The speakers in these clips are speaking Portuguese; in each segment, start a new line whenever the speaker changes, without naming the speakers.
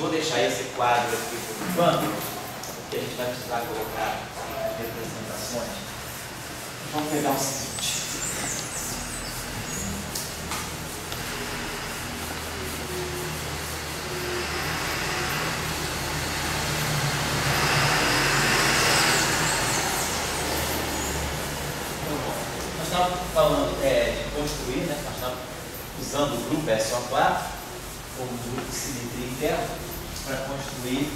eu vou deixar esse quadro aqui por enquanto, porque a gente vai precisar colocar representações. Vamos pegar o seguinte. Nós estávamos falando de construir, né? Nós estávamos usando o grupo SO4 como grupo de simetria interna para construir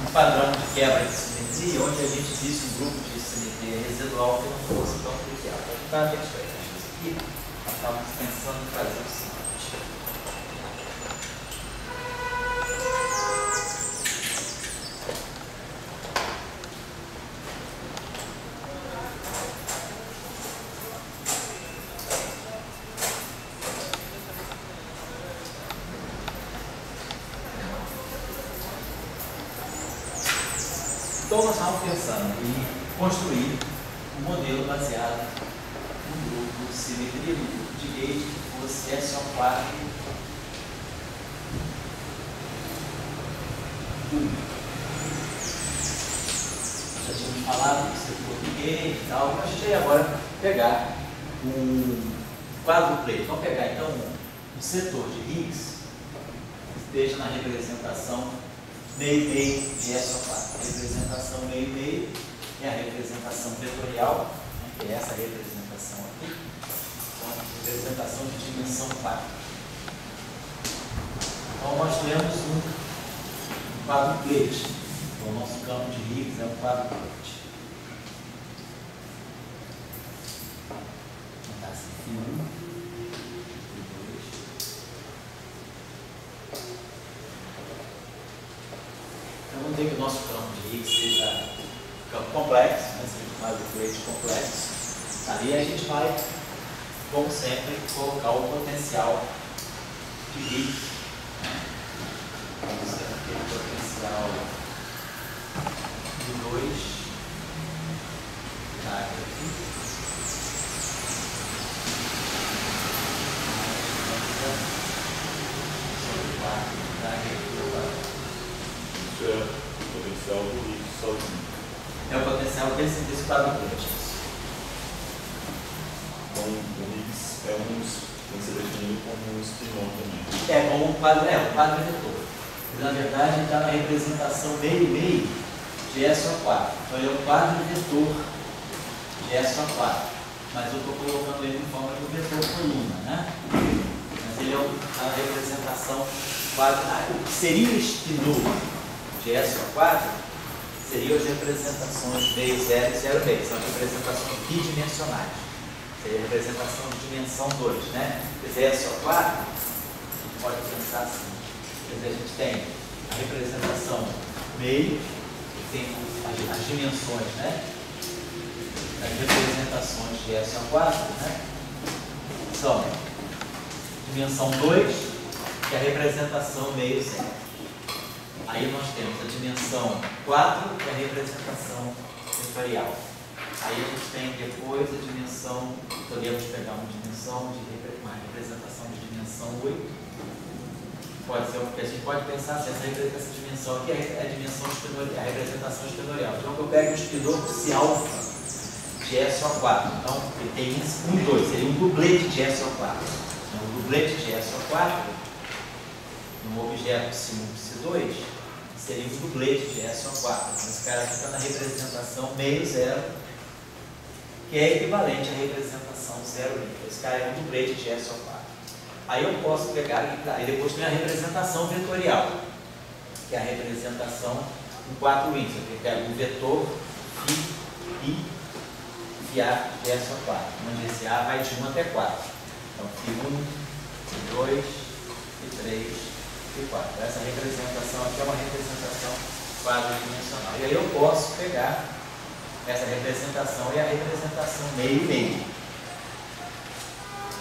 um padrão de quebra de simetria, onde a gente visse um grupo de simetria residual que não fosse tão trivial. Para ajudar a gente a fazer isso aqui, nós estávamos pensando em fazer o seguinte. Então, nós estávamos pensando em construir um modelo baseado num grupo de simetria, num grupo de gauge que fosse SO4 único. Já tínhamos falado do setor de gauge e tal, mas a gente vai agora pegar um quadro plate. Vamos pegar então um setor de Higgs que esteja na representação meio-meio de SO4. A representação meio-meio é a representação vetorial, né, que é essa representação aqui, então, representação de dimensão 4. Então, nós temos um quadro plate. Então, o nosso campo de Higgs é um quadro plate. Vou botar assim, φ1, φ2. Então, vamos dizer que o nosso campo de Higgs seja um campo complexo, né? Seja um quadro plate complexo. Ali a gente vai, como sempre, colocar o potencial de Higgs. Vamos ter aquele potencial de 2 da aqui. Sobre 4 da aqui.
Isso é o potencial do Higgs sozinho.
É o potencial desse quadro plate.
Então, o Higgs tem que ser definido como um spin-on também.
É como um quadro vetor. Na verdade, está na representação meio-meio de SO4. Então, ele é um quadro vetor de SO4. Mas eu estou colocando ele em forma de um vetor coluna, né? Mas ele é uma representação quadro. O que seria o spin-on de SO4 seriam as representações meio 0 e 0 meio. São representações bidimensionais. Seria a representação de dimensão 2, né? Quer dizer, SO4, a gente pode pensar assim. Quer dizer, a gente tem a representação meio, que tem as dimensões, né? As representações de SO4, né? São dimensão 2, que é a representação meio 0. Aí nós temos a dimensão 4, que é a representação vetorial. Aí a gente tem depois a dimensão, podemos pegar uma representação de dimensão 8. Pode ser, porque a gente pode pensar assim, essa dimensão aqui é a dimensão espinorial, a representação espinorial. Então eu pego o espinor se alfa de SO4. Então ele tem 1 e 2, seria um dublete de SO4. Então, um dublete de SO4, num objeto ψ1, ψ2, seria um dublete de SO4. Então esse cara aqui está na representação meio 0, que é equivalente à representação 0 meio. Esse cara é um dublete de SO4. Aí eu posso pegar aqui, e depois tem a representação vetorial, que é a representação em 4 índices. Eu pego um vetor φ, I, φA de SO4, onde esse A vai de 1 até 4. Então, φ1, φ2, φ3, φ4. Essa representação aqui é uma representação quadridimensional. E aí eu posso pegar essa representação e a representação meio-meio.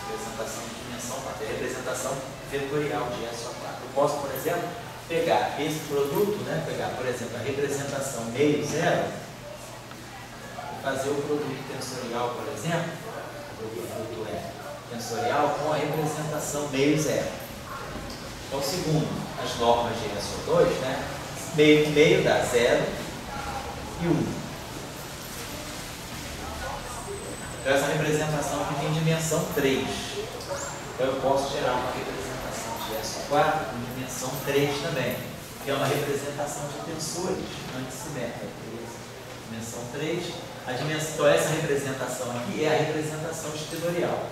Representação de dimensão 4, é a representação vetorial de SO4. Eu posso, por exemplo, pegar esse produto, né? Pegar, por exemplo, a representação meio 0 e fazer o produto tensorial, por exemplo, o produto tensorial com a representação meio 0. Então, segundo, as normas de SO2, né? Meio com meio dá 0 e 1. Então essa representação aqui tem dimensão 3. Então eu posso gerar uma representação de SO4 com dimensão 3 também, que é uma representação de tensores antissimétricos. Dimensão 3. Então essa representação aqui é a representação espinorial.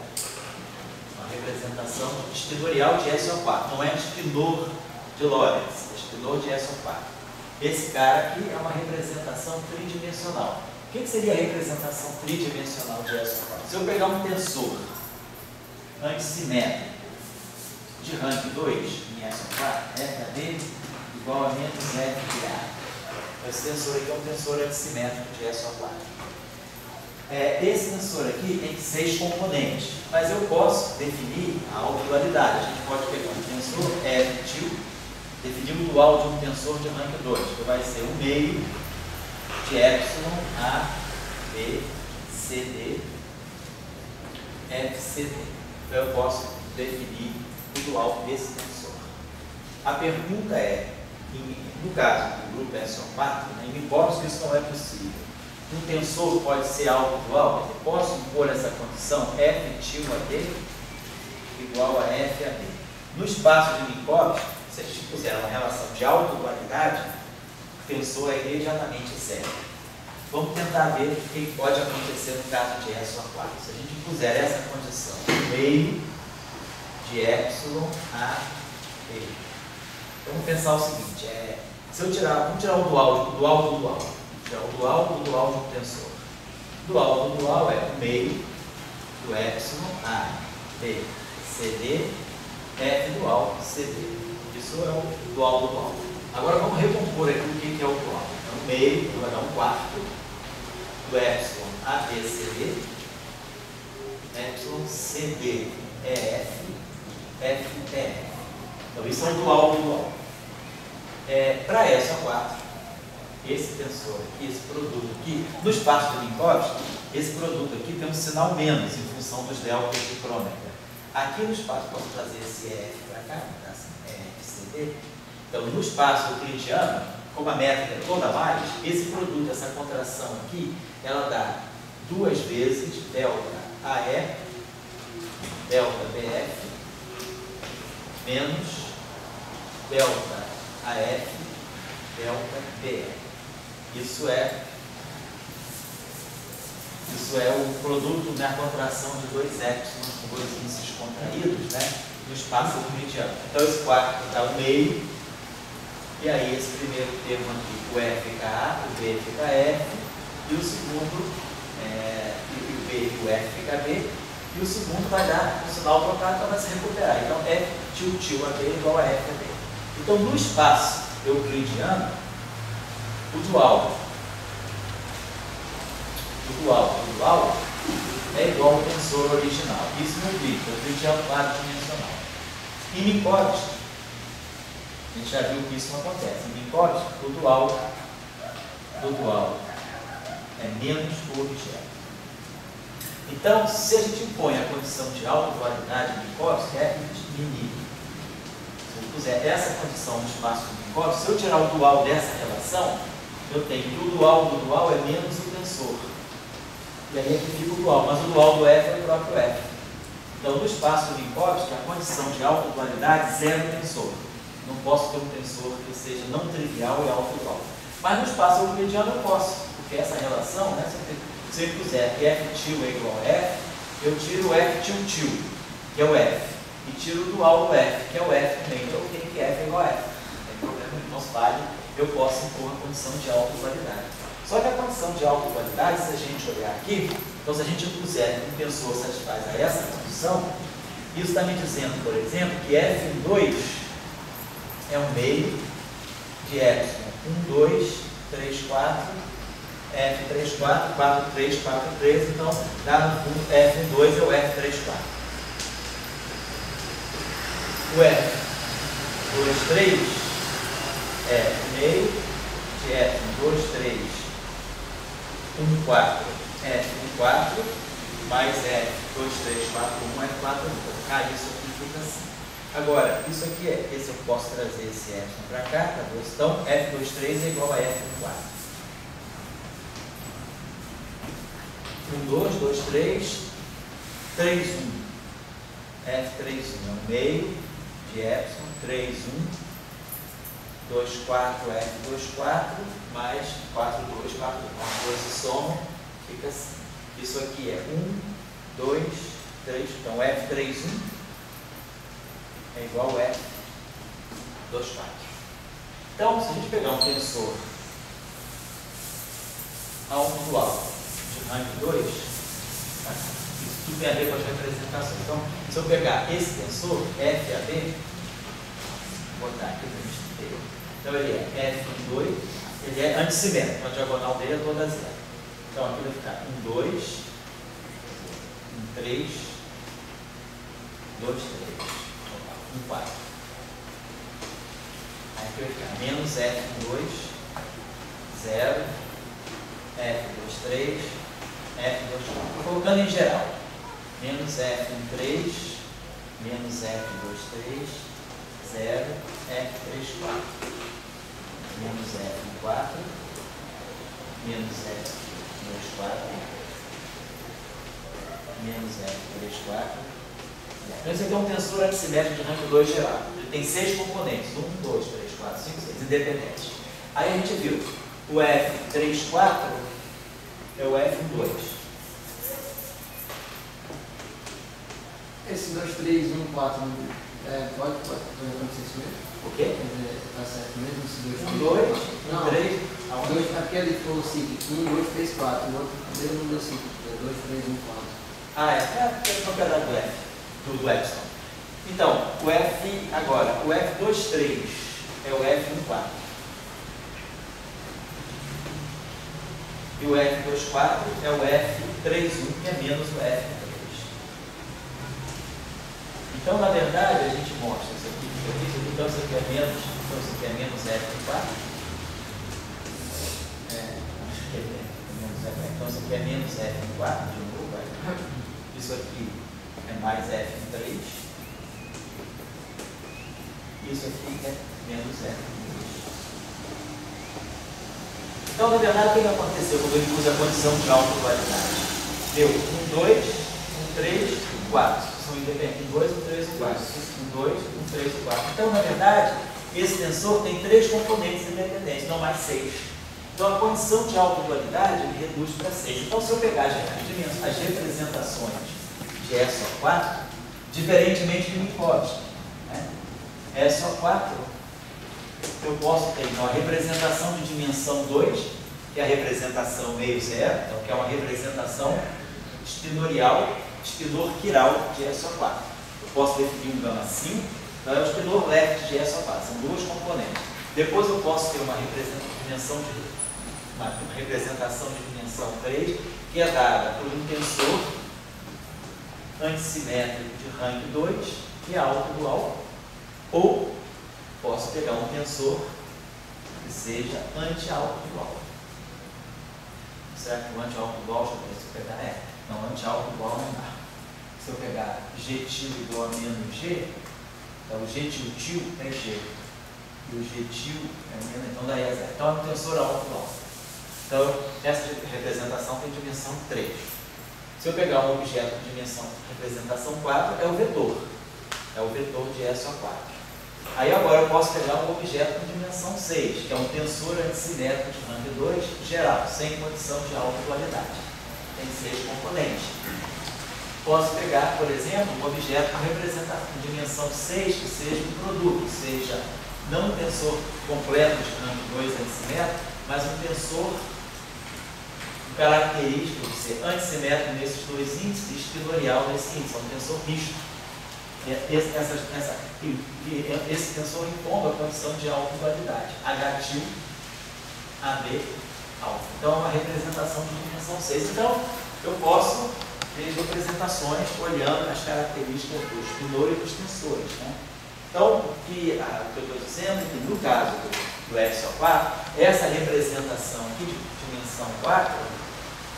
Uma representação espinorial de SO4. Não é espinor de Lorentz, é espinor de SO4. Esse cara aqui é uma representação tridimensional. O que seria a representação tridimensional de SO4? Se eu pegar um tensor antissimétrico de rank 2 em SO4, FAD igual a menos F de A. Esse tensor aqui é um tensor antissimétrico de SO4. Esse tensor aqui tem 6 componentes, mas eu posso definir a autodualidade. A gente pode pegar um tensor F-til, definir o dual de um tensor de rank 2, que vai ser 1 meio de epsilon A, B, CD, FCD. Então eu posso definir o dual desse tensor. A pergunta é, no caso do grupo SO4, em hipótese que isso não é possível, um tensor pode ser autodual? Eu posso impor essa condição F-til AD igual a F a B. No espaço de Minkowski, se a gente puser uma relação de autodualidade, o tensor é imediatamente zero. Vamos tentar ver o que pode acontecer no caso de SO4. Se a gente puser essa condição, meio de epsilon a B. Vamos pensar o seguinte, vamos tirar o dual do dual. Tirar o dual do dual de um tensor. O dual do dual é o meio do epsilon a B, CD, F dual, CD. Isso é o dual do dual. Agora vamos recompor aqui o que é o dual. Então, meio vai dar 1/4 do epsilon ABCD, epsilon CD EF, FEF. Então isso é o dual do dual. Para SO4, esse tensor aqui, esse produto aqui, no espaço de Minkowski, esse produto aqui tem um sinal menos em função dos deltas de crônica. Aqui no espaço, posso trazer esse EF para cá, tá? FCD. Então, no espaço euclidiano, como a métrica é toda mais, esse produto, essa contração aqui, ela dá 2 vezes delta AE, delta BF, menos delta AF, delta BF. Isso é o produto da contração de 2 épsilons com 2 índices contraídos, né, no espaço euclidiano. Então, esse quarto dá o meio, e aí esse primeiro termo aqui, o E fica A, o B fica F, e o segundo, o B e o F fica B, e o segundo vai dar o sinal trocado, então vai se recuperar. Então, F til AB igual a F a B. Então, no espaço euclidiano, o dual é igual ao tensor original. Isso no euclidiano quadridimensional. Em Minkowski, a gente já viu que isso não acontece. Em Minkowski, o dual é menos o objeto. Então, se a gente impõe a condição de autodualidade em Minkowski, é infinito. Se eu puser essa condição no espaço de Minkowski, se eu tirar o dual dessa relação, eu tenho que o dual do dual é menos o tensor. E aí aqui fica o dual, mas o dual do F é o próprio F. Então, no espaço de Minkowski, a condição de autodualidade zero tensor. Não posso ter um tensor que seja não trivial e autodual. Mas no espaço euclidiano eu posso, porque essa relação, né, se eu puser que F til é igual a F, eu tiro o F til, que é o F, e tiro o dual do F, que é o F também. Então eu tenho que F é igual a F. Não tem problema, não se vale, eu posso impor a condição de autodualidade. Só que a condição de autodualidade, se a gente olhar aqui, então se a gente puser que um tensor satisfaz a essa condição, isso está me dizendo, por exemplo, que F2 é um meio de epsilon 1, 2, 3, 4, F3, 4, 4, 3, 4, 3, então dá no fundo F2 é o F3, 4. O F2, 3 é meio de F2, 3, 1, 4, F1, 4, mais F2, 3, 4, 1, F4, 1. Vou ficar isso aqui fica assim. Agora, isso aqui esse eu posso trazer esse epsilon para cá, tá bom? Então, F23 é igual a F4. 1, 2, 2, 3, 3, 1. F3, 1 é o meio de epsilon, 3, 1, 2, 4, F2, 4, mais 4, 2, 4, 2 se somam, fica assim. Isso aqui é 1, 2, 3, então F3, 1 é igual a F2, 4. Então, se a gente pegar um tensor autodual de rank 2, isso tudo tem a ver com as representações. Então, se eu pegar esse tensor, FAB, vou botar aqui para a gente ter. Então, ele é F2, ele é antissimétrico, a diagonal dele é toda zero. Então, aqui vai ficar 1, 2, 1, 3, 2, 3, 1, 4. Aí aqui vai ficar menos F2, 0, F2, 3, F2, 4. Estou colocando em geral. Menos F1, 3, menos F2, 3, 0, F3, 4. Menos F1, 4, menos F2, 4, menos F3, 4. Então, esse aqui é um tensor antissimétrico de rank 2 geral. Ele tem 6 componentes. 1, 2, 3, 4, 5, 6, independentes. Aí a gente viu o F3, 4 é o F2.
Esse 2, 3, 1, 4, pode acontecer isso mesmo?
O quê?
Está certo mesmo? Esse
1,
2,
2, 1, 3, aonde?
2, aquele foi o cíclico. 1, 2, 3, 4. O outro dele não deu cíclico. 2, 3, 1, 4.
Ah, é o pedaço do F, do epsilon. Então, o F, agora, o F2, 3 é o F1, 4. E o F2, 4 é o F3, 1, que é menos o F3. Então, na verdade, a gente mostra isso aqui, então isso aqui é menos, então isso aqui é menos F4. Acho que é menos F4. Então isso aqui é menos F4, de novo, vai. Isso aqui é mais F3. Isso aqui é menos F3. Então, na verdade, o que aconteceu quando eu impus a condição de autodualidade? Deu 1, 2, 1, 3, 4. São independentes. 1, 2, 1, 3, 1, 4. 1, 2, 1, 3, 4. Então, na verdade, esse tensor tem 3 componentes independentes, não mais 6. Então, a condição de autodualidade ele reduz para 6. Então, se eu pegar as representações de SO4, diferentemente de Minkowski, né? SO4, eu posso ter então, a representação de dimensão 2, que é a representação meio zero, então, que é uma representação espinorial, espinor-quiral de SO4. Eu posso definir um gama 5, então é o espinor left de SO4, são 2 componentes. Depois eu posso ter uma representação de dimensão 3, que é dada por um tensor antissimétrico de rank 2, que é autodual, ou posso pegar um tensor que seja anti-autodual. Será que o anti-autodual, deixa eu pegar, não, anti-autodual não dá. Se eu pegar G-til igual a menos G, então o G-til é G, e o G-til é menos, então daí é zero. Então é um tensor autodual. Então, essa representação tem dimensão 3. Se eu pegar um objeto de dimensão representação 4, é o vetor. É o vetor de SO4. Aí agora eu posso pegar um objeto de dimensão 6, que é um tensor antissimétrico de rank 2 geral, sem condição de autodualidade. Tem 6 componentes. Posso pegar, por exemplo, um objeto de dimensão 6, que seja um produto, que seja não um tensor completo de rank 2 antissimétrico, mas um tensor característico de ser antissimétrico nesses 2 índices e espinorial nesse índice, é um tensor misto. Esse tensor impondo a condição de autodualidade, H-til, AB, alfa. Então, é uma representação de dimensão 6. Então, eu posso ter representações olhando as características do espinor e dos tensores. Né? Então, o que eu estou dizendo é que, no caso do SO4, essa representação aqui de dimensão 4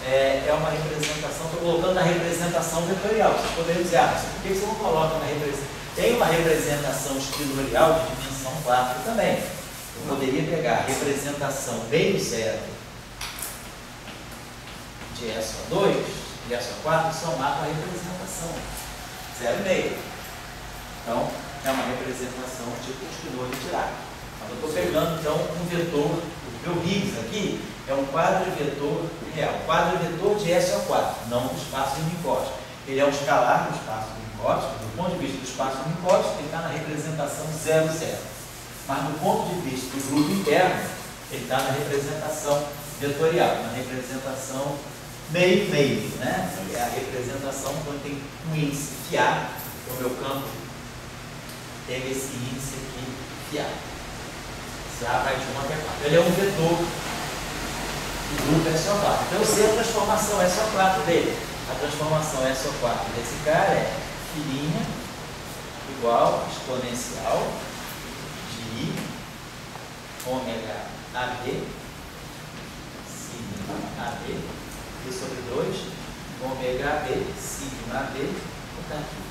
é uma representação, estou colocando na representação vetorial. Vocês poderiam dizer, por que você não coloca Tem uma representação esquilorial de dimensão 4 também. Eu poderia pegar a representação meio zero de E só 2 e E só 4 e somar com a representação 0,5. Então, é uma representação tipo esquilor de Dirac. Mas eu estou pegando, então, um vetor, o meu Higgs aqui é um quadrivetor real. Quadrivetor de S ao 4, não do espaço minicótico. Ele é um escalar do espaço minicótico. Do ponto de vista do espaço minicótico, ele está na representação 0, 0. Mas do ponto de vista do grupo interno, ele está na representação vetorial, na representação meio, né? É a representação quando tem um índice φ, o meu campo tem esse índice aqui, φ. A vai de 1 até 4. Ele é um vetor do grupo SO4. Então eu sei a transformação SO4 dele. A transformação SO4 desse cara é φ' igual exponencial de I ômega AB, sigma AB, e sobre 2, ômega AB, sigma AB, vou botar aqui,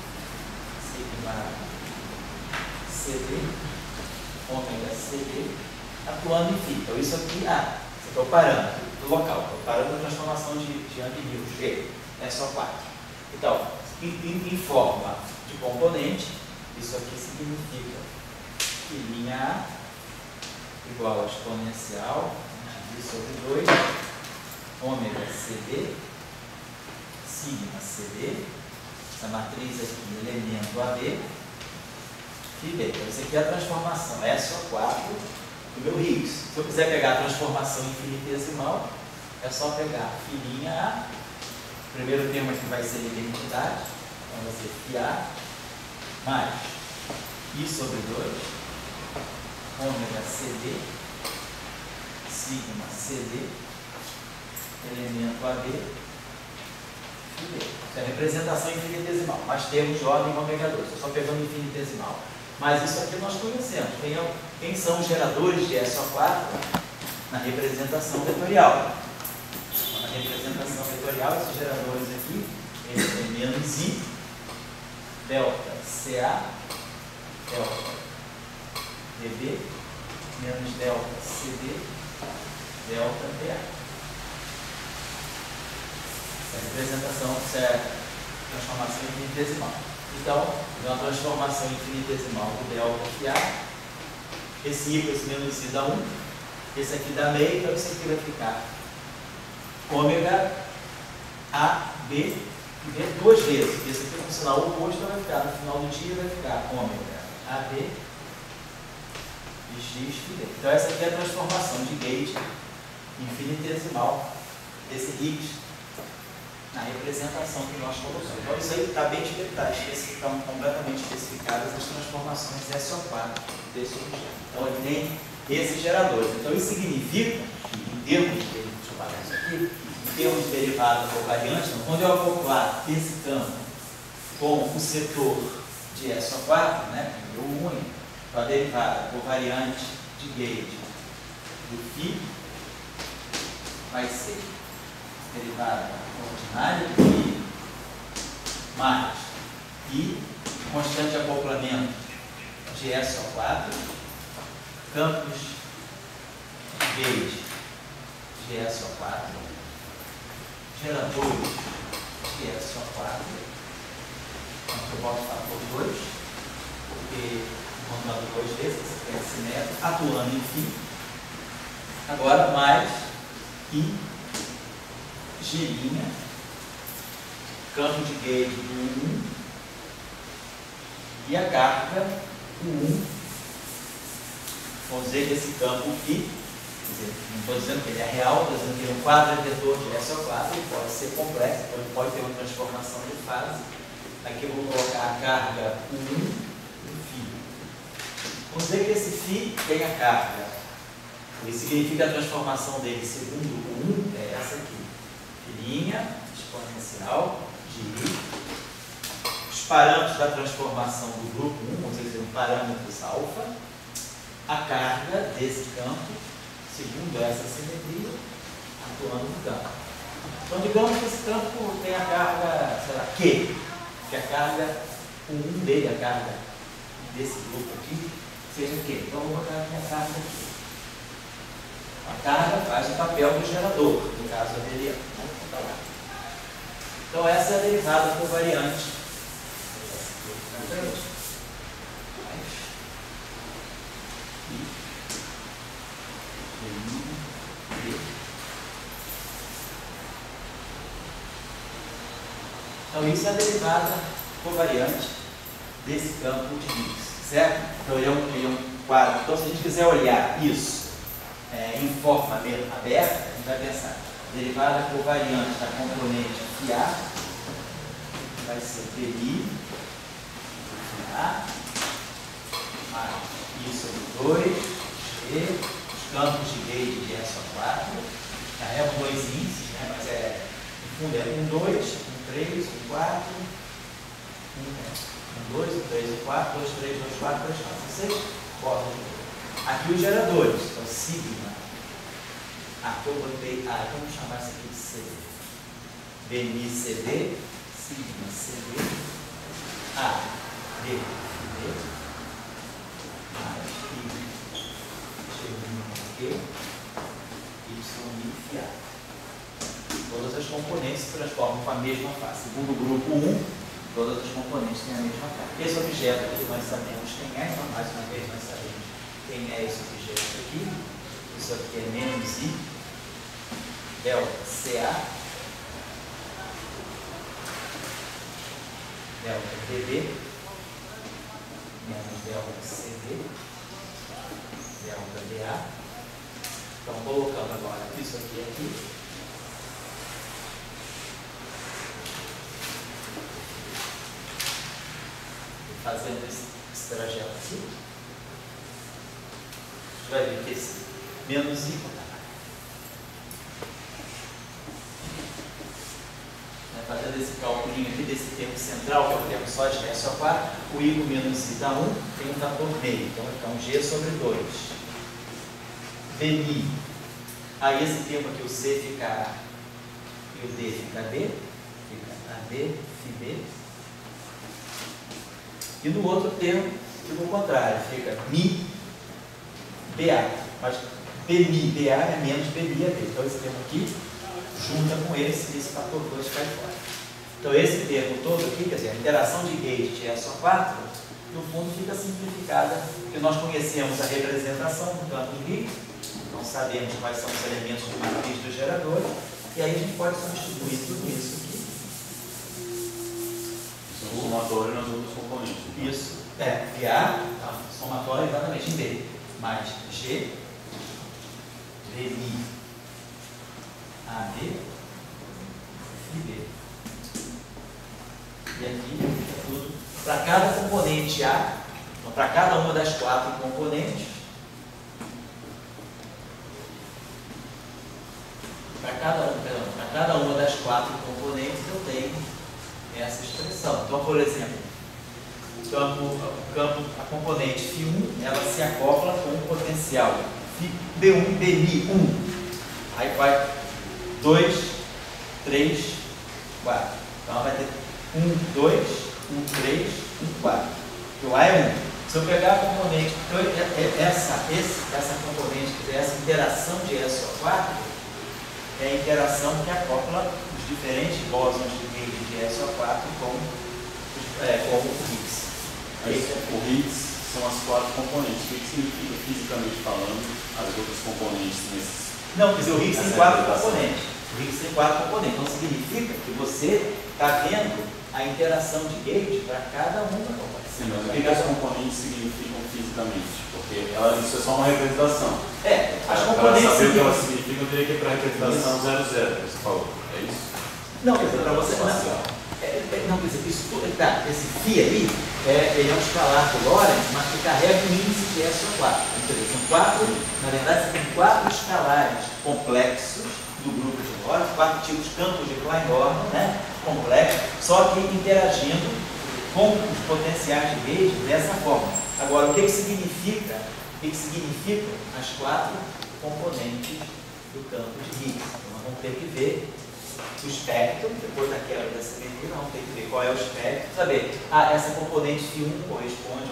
sigma CD, ômega CD, atuando em φ. Então isso aqui, esse é o parâmetro do local, o parâmetro da transformação de Young-Mills, G, é só 4. Então, em forma de componente, isso aqui significa que linha A igual a exponencial de I sobre 2, ômega CD, sigma CD, essa matriz aqui, elemento AB, φB. Então, isso aqui é a transformação SO4 do meu Higgs. Se eu quiser pegar a transformação infinitesimal, é só pegar φ' A, o primeiro termo aqui vai ser identidade, então vai ser φA, mais I sobre 2, ômega CD, sigma CD, elemento AB, φB. Isso é a representação infinitesimal, mas termos de ordem ômega 2, estou só pegando infinitesimal. Mas isso aqui nós conhecemos. Quem são os geradores de SO4 na representação vetorial? Na representação vetorial, esses geradores aqui, eles têm menos I, delta CA, delta DB, menos delta CD, delta PA. Essa representação, essa é a transformação infinitesimal. Então, é uma transformação infinitesimal do delta FA. Esse I com esse menos I dá 1. Esse aqui dá meio, então isso aqui vai ficar ômega AB B duas vezes. Esse aqui com sinal oposto vai ficar, no final do dia vai ficar ômega AB e X φD. Então essa aqui é a transformação de Gauge infinitesimal desse Higgs na representação que nós colocamos. Então isso aí está bem estão completamente especificadas as transformações SO4 desse objeto. Então ele tem esses geradores. Então isso significa que em termos de, deixa eu parar isso aqui, em termos de derivada covariante, então, quando eu acoplar esse campo com o setor de SO4, né, que é o único, então a derivada covariante de Gauge do φ vai ser derivada ordinária de φ mais I, constante de acoplamento de SO4, campos de Gauge de SO4, geradores de SO4, então eu posso falar por 2, porque encontrando 2 desses, é simétrico, atuando em φ, agora mais I, G', campo de Gauge do 1 e a carga do 1. Vamos dizer que esse campo φ, quer dizer, não estou dizendo que ele é real, estou dizendo que ele é um quadrivetor de SO4, ele pode ser complexo, então ele pode ter uma transformação de fase. Aqui eu vou colocar a carga 1 do φ. Vamos dizer que esse φ tem a carga, o que significa a transformação dele segundo o 1 é essa aqui. Linha exponencial de I. Os parâmetros da transformação do grupo 1, vamos dizer, parâmetros alfa. A carga desse campo, segundo essa simetria, atuando no campo. Então, digamos que esse campo tem a carga, sei lá, Q, que a carga, o 1 dele, a carga desse grupo aqui seja o quê? Então, eu vou botar a minha carga aqui. A carga faz o papel do gerador, no caso abeliano. Então, essa é a derivada covariante. Então, isso é a derivada covariante desse campo de Higgs, certo? Então, ele é um quadro. Então, se a gente quiser olhar isso em forma aberta, a gente vai pensar derivada covariante da componente φA vai ser Bi A mais I sobre 2, G, os campos de Gauge de E só 4, carregam dois índices, né? Mas no fundo é 1, 2, 1, 3, 1, 4, 1, 2, 1, 3, 1, 4, 2, 3, 2, 4, 2, 4. Vocês botam aqui os geradores, então sigma. Aqui eu botei, vamos chamar isso aqui de CD. BMI CD, sigma CD, A, D, D, mais I, G, Y, A. Todas as componentes se transformam com a mesma face. Segundo o grupo 1, todas as componentes têm a mesma face. Esse objeto aqui nós sabemos quem é, então mais uma vez nós sabemos quem é esse objeto aqui. Isso aqui é menos I, delta CA, delta DB, menos delta CD, delta DA. Então, colocando agora isso aqui. Fazendo esse trajeto aqui, você vai ver que esse menos I, fazendo esse cálculo aqui desse termo central, que é o termo só de G só 4, o I com menos I dá 1, tem um fator meio, então vai ficar um G sobre 2. BMI, aí esse termo aqui, o C fica A e o D fica D, fica AD, FB. E no outro termo, fica o contrário, fica Mi, BA. Mas BMI, BA é menos BMI, AB. Então esse termo aqui junta com esse fator 2 cai fora. Então esse termo todo aqui, quer dizer, a interação de Gauge de E só 4, no fundo fica simplificada, porque nós conhecemos a representação do campo de Higgs, então sabemos quais são os elementos de matriz do gerador, e aí a gente pode substituir tudo isso aqui.
O somatório nas outras componentes. Então.
Isso, VA, somatório exatamente em B, mais G, BMI, AD, FB. E aqui é tudo. Para cada componente A, então para cada uma das 4 componentes, para cada uma das 4 componentes eu tenho essa expressão. Então, por exemplo, a componente φ1, ela se acopla com o potencial B1, BMI 1. Aí vai 2, 3, 4. Então, ela vai ter 1, 2, 1, 3, 1, 4. O A é 1. Se eu pegar a componente, então, essa componente, essa interação de E só 4, é a interação que acopla os diferentes bósons de Gauge de E só 4 com o Higgs.
O Higgs são as 4 componentes. O que significa, fisicamente falando, as outras componentes nesses?
Não, quer dizer, o Higgs tem 4 componentes. O Higgs tem 4 componentes. Então significa que você está vendo a interação de Gauge para cada uma da componente.
Sim, mas o que as componentes significam fisicamente? Porque isso é só uma representação.
As componentes.
Para saber o que elas significam, eu teria que ir para a representação 00, que você falou. É isso?
Não, quer dizer, para você. Não, quer dizer, isso tudo. Tá, esse φ ali, ele é um escalar do Lorentz, mas que carrega um índice de E só 4. Quer dizer, são 4, na verdade, você tem 4 escalares complexos do grupo de Lorentz, 4 tipos de campos de Klein-Gordon, né? Complexos, só que interagindo com os potenciais de Gauge dessa forma. Agora, o que significa as 4 componentes do campo de Higgs? Então, nós vamos ter que ver o espectro, depois da quebra da simetria, vamos ter que ver qual é o espectro, saber, essa componente φ1 corresponde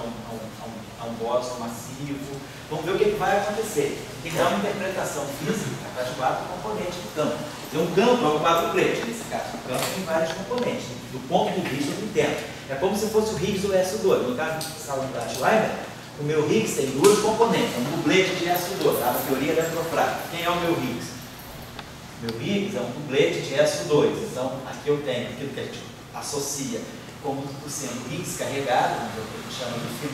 a um bóson massivo. Vamos ver o que vai acontecer. Tem que dar uma interpretação física para as 4 componentes do campo. Tem um campo, é o quadruplet, nesse caso. O campo tem várias componentes, do ponto de vista do interno. É como se fosse o Higgs do SO2. No caso do salão da Schleimer, o meu Higgs tem 2 componentes, é um dublete de SO2, tá? Na teoria eletrofrágil. Quem é o meu Higgs? Meu Higgs é um dublete de SO2. Então, aqui eu tenho aquilo que a gente associa como sendo Higgs carregado, que a gente chama de Φ+,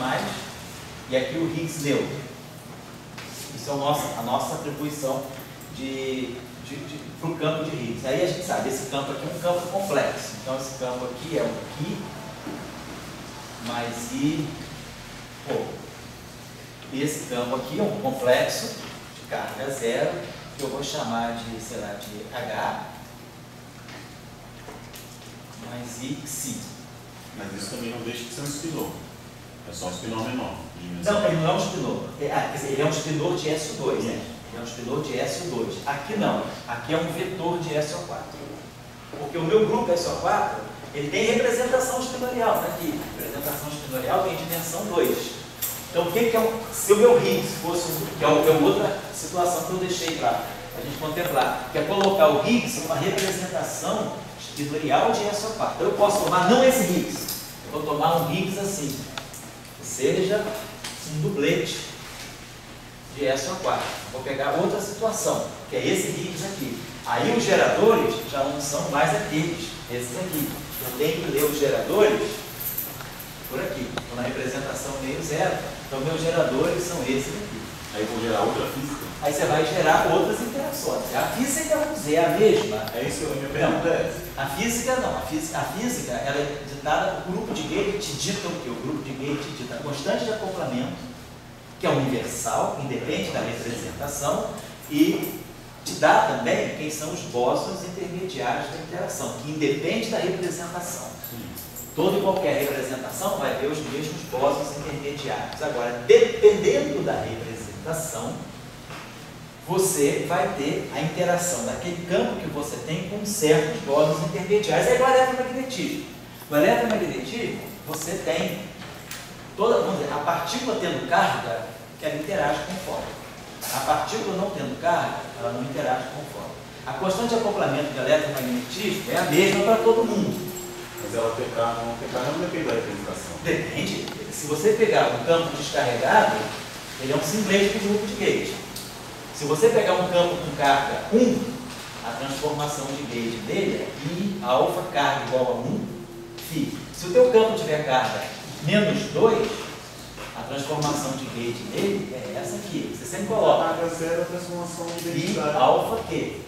e aqui o Higgs neutro. Isso é a nossa atribuição para o campo de Higgs. Aí a gente sabe, esse campo aqui é um campo complexo. Então, esse campo aqui é o I mais I, e esse campo aqui é um complexo de carga zero, que eu vou chamar de, sei lá, de H mais I, Xi.
Mas isso também não deixa de ser um espinor. É só um espinor menor.
Não, ele não é um espinor. Quer dizer, ele é um espinor de SO2, né? Ele é um espinor de SO2. Aqui não. Aqui é um vetor de SO4. Porque o meu grupo SO4, ele tem representação espinorial. Tá aqui. Representação espinorial tem dimensão 2. Então, o que é se o meu Higgs fosse, que é outra situação que eu deixei para a gente contemplar, que é colocar o Higgs numa representação espinorial de SO4. Então, eu posso tomar não esse Higgs, eu vou tomar um Higgs assim, ou seja, um dublete de SO4. Vou pegar outra situação, que é esse Higgs aqui. Aí os geradores já não são mais aqueles, esses aqui. Eu tenho que ler os geradores por aqui. Estou na representação meio zero. Então, meus geradores são esses aqui.
Aí vou gerar outra física.
Aí você vai gerar outras interações. A física, vamos dizer, é a mesma.
É isso que eu me pergunto.
A física não. A física ela é ditada, o grupo de Gauge te dita o quê? O grupo de Gauge te dita a constante de acoplamento, que é universal, independe da representação, e te dá também quem são os bósons intermediários da interação, que independe da representação. Toda e qualquer representação vai ter os mesmos bósons intermediários. Agora, dependendo da representação, você vai ter a interação daquele campo que você tem com certos bósons intermediários. É igual ao eletromagnetismo. No eletromagnetismo, você tem vamos dizer, a partícula tendo carga, que ela interage com o fóton. A partícula não tendo carga, ela não interage com o fóton. A constante de acoplamento do eletromagnetismo é a mesma para todo mundo.
Mas ela ter carga ou não ter carga não depende da representação.
Depende. Se você pegar um campo descarregado, ele é um simplete do grupo de Gauge. Se você pegar um campo com carga 1, a transformação de Gauge dele é I alfa carga igual a 1, φ. Se o teu campo tiver carga menos 2, a transformação de Gauge dele é essa aqui. Você sempre coloca
carga zero, a transformação de
I alfa Q.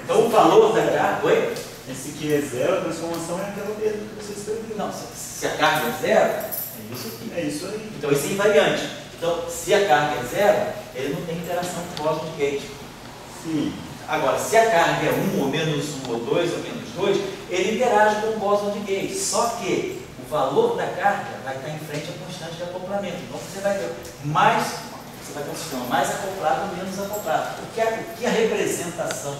Então o valor da carga... Oi?
Esse que é zero, a transformação é aquela mesma que você escreveu.
Não, se a carga é zero, é isso aqui.
É isso aí.
Então isso é invariante. Então, se a carga é zero, ele não tem interação com o bóson de Gauge.
Sim.
Agora, se a carga é 1, ou menos 1, ou 2, ou menos 2, ele interage com o bóson de Gauge. Só que o valor da carga vai estar em frente à constante de acoplamento. Então, você vai ter um sistema mais acoplado ou menos acoplado. O que a representação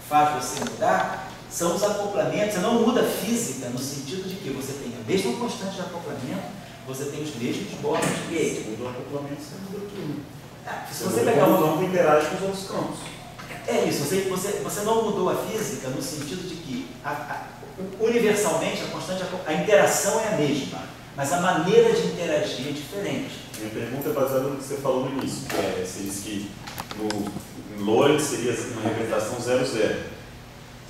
faz você mudar são os acoplamentos. Você não muda a física no sentido de que você tem a mesma constante de acoplamento, você tem os mesmos bósons de Gauge.
Se mudou o acoplamento, você muda tudo.
Se você pegar
um campo, interage com os outros campos.
É isso, você não mudou a física no sentido de que universalmente a interação é a mesma, mas a maneira de interagir é diferente.
Minha pergunta é baseada no que você falou no início, que você disse que no Lorentz seria uma representação 0,0.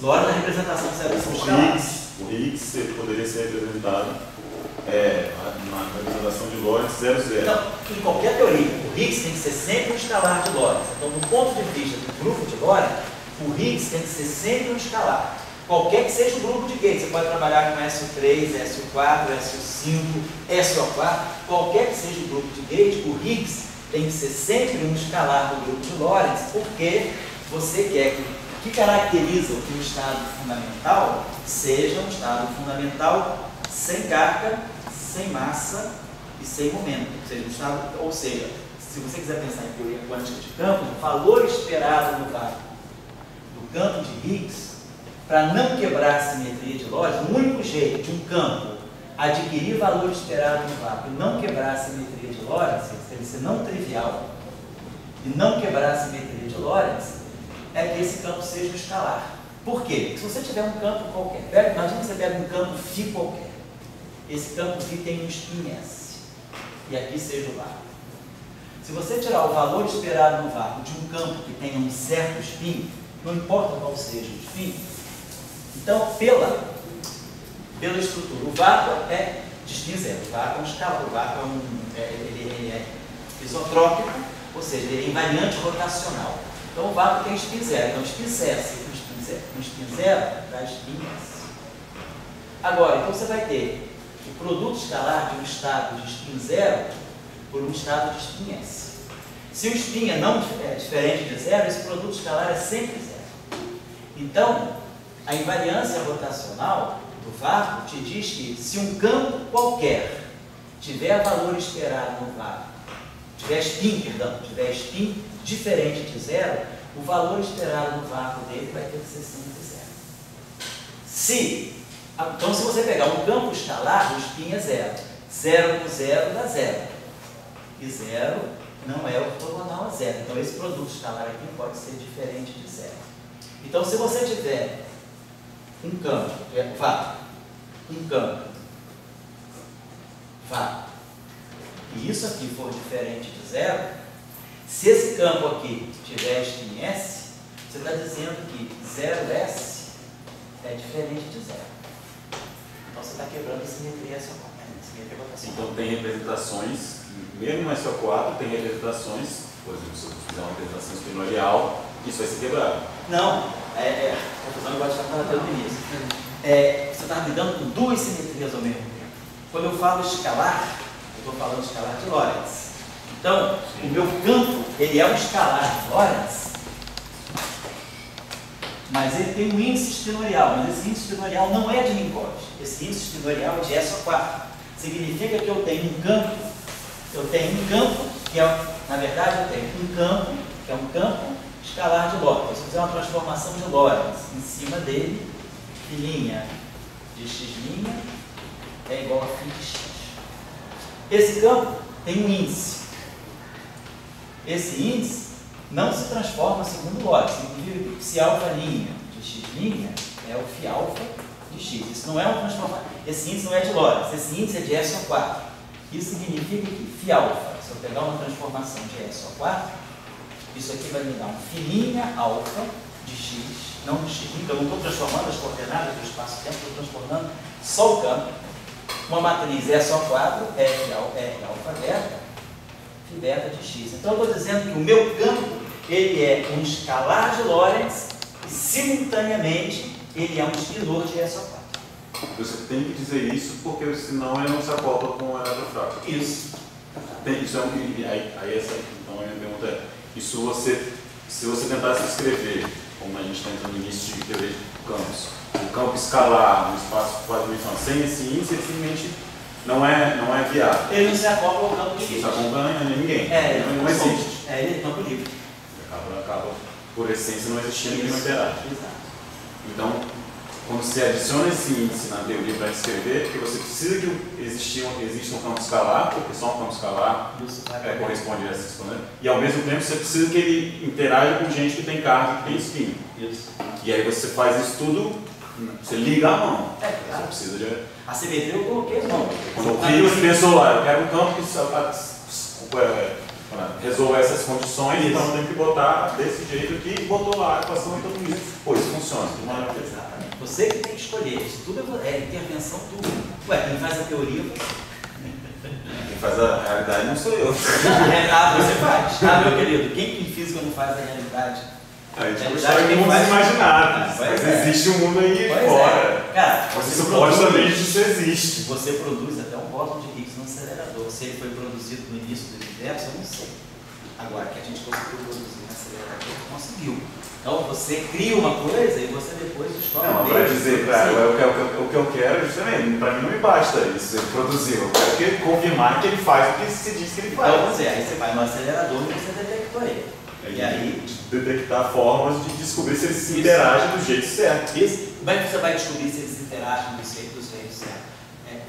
Lorentz na representação 0,0.
O Higgs poderia ser representado na representação de Lorentz 0,0.
Então, em qualquer teoria, o Higgs tem que ser sempre um escalar de Lorentz. Então, do ponto de vista do grupo de Lorentz, o Higgs tem que ser sempre um escalar. Qualquer que seja o grupo de Gauge, você pode trabalhar com SO3, SO4, SO5, SO4, qualquer que seja o grupo de Gauge, o Higgs tem que ser sempre um escalar do grupo de Lorentz, porque você quer que o que caracteriza o estado fundamental seja um estado fundamental sem carga, sem massa e sem momento. Ou seja, se você quiser pensar em teoria quântica de campo, o valor esperado do campo de Higgs, para não quebrar a simetria de Lorentz, o único jeito de um campo adquirir valor esperado no vácuo e não quebrar a simetria de Lorentz, ele ser não trivial, e não quebrar a simetria de Lorentz, é que esse campo seja um escalar. Por quê? Porque se você tiver um campo qualquer, imagina que você pega um campo φ qualquer, esse campo φ tem um spin S, e aqui seja o vácuo. Se você tirar o valor esperado no vácuo de um campo que tenha um certo spin, não importa qual seja o spin, então pela estrutura, o vácuo é de spin zero, o vácuo é um escalar, o vácuo ele é isotrópico, ou seja, ele é invariante rotacional. Então o vácuo tem spin zero, então spin S com spin zero dá spin S. Agora, então você vai ter o produto escalar de um estado de spin zero por um estado de spin S. Se o spin é diferente de zero, esse produto escalar é sempre zero. Então, a invariância rotacional do vácuo te diz que se um campo qualquer tiver valor esperado no vácuo, tiver spin diferente de zero, o valor esperado no vácuo dele vai ter que ser sempre zero. Então, se você pegar um campo escalar, o spin é zero. Zero com zero dá zero. E zero não é ortogonal a zero. Então, esse produto escalar aqui pode ser diferente de zero. Então, se você tiver um campo, vácuo, e isso aqui for diferente de zero, se esse campo aqui tiver spin S, você está dizendo que 0S é diferente de zero. Então você está quebrando a simetria SO4.
Então tem representações, mesmo no SO4 tem representações, por exemplo, se eu fizer uma representação espinorial, isso vai ser quebrado.
Não, a confusão igual a gente estava falando no início. Você está lidando com duas simetrias ao mesmo tempo. Quando eu falo escalar, eu estou falando escalar de Lorentz. Então, o meu campo, ele é um escalar de Lorentz, mas ele tem um índice espinorial, mas esse índice espinorial não é de Minkowski. Esse índice espinorial é de SO4. Significa que eu tenho um campo que é, na verdade, eu tenho um campo que é um campo escalar de Lorentz. Se eu fizer uma transformação de Lorentz em cima dele, φ' de x' é igual a φ de x. Esse campo tem um índice. Esse índice não se transforma segundo Lorentz. Significa que se alfa' de x' é o φ alfa de x. Isso não é uma transformação. Esse índice não é de Lorentz. Esse índice é de SO4. Isso significa que φ alfa, se eu pegar uma transformação de SO4, isso aqui vai me dar um φ' alfa de x, não de x', eu não estou transformando as coordenadas do espaço-tempo, estou transformando só o campo. Uma matriz SO4 F alfa beta, φ beta de x. Então eu estou dizendo que o meu campo ele é um escalar de Lorentz e simultaneamente ele é um espinor de SO4.
Você tem que dizer isso porque senão ele não se acopla com o eletrofrágil.
Isso.
Isso é então a minha pergunta é, se você tentasse escrever, como a gente está entrando no início de teoria de campos, um campo escalar no espaço quadridimensional sem esse índice, simplesmente não é viável.
Ele não se acopla ao campo de
Higgs. Não se acompanha ninguém.
Ele
não existe.
Ele é campo livre.
Acaba, por essência, não existindo nenhuma interagem.
Exato.
Então, quando você adiciona esse índice na teoria para escrever, porque você precisa que exista um campo escalar, porque só um campo escalar corresponde a essa exponente, e ao mesmo tempo você precisa que ele interaja com gente que tem carga, que tem spin.
Isso.
E aí você faz isso tudo, você liga a mão.
Claro.
Você precisa de...
A simetria eu coloquei a mão.
Quando eu vi, você pensou lá, eu quero um campo que resolva essas condições,
Isso.
então eu tenho que botar desse jeito aqui, e botou lá a equação e todo mundo. Pô, isso funciona.
Exatamente. Você que tem que escolher. Isso tudo é intervenção tua. Ué, quem faz a teoria
Quem faz a realidade não sou eu.
você faz. Meu querido, quem em física não faz a realidade?
A gente gostaria de mundos imaginários, mas existe um mundo aí fora.
Cara,
supostamente isso existe.
Você produz até um bóson de Higgs no acelerador. Se ele foi produzido no início do universo, eu não sei. Agora, que a gente conseguiu produzir no acelerador, conseguiu. Então, você cria uma coisa e você depois descobre.
Não, para dizer, o que eu quero, justamente, para mim não me basta isso, ele produziu. Eu quero que ele confirmar que ele faz o que se diz que ele faz.
Então, aí você vai no acelerador e você detectou ele. E aí,
detectar formas de descobrir se eles se interagem do jeito certo.
Isso. Como é que você vai descobrir se eles interagem do jeito certo?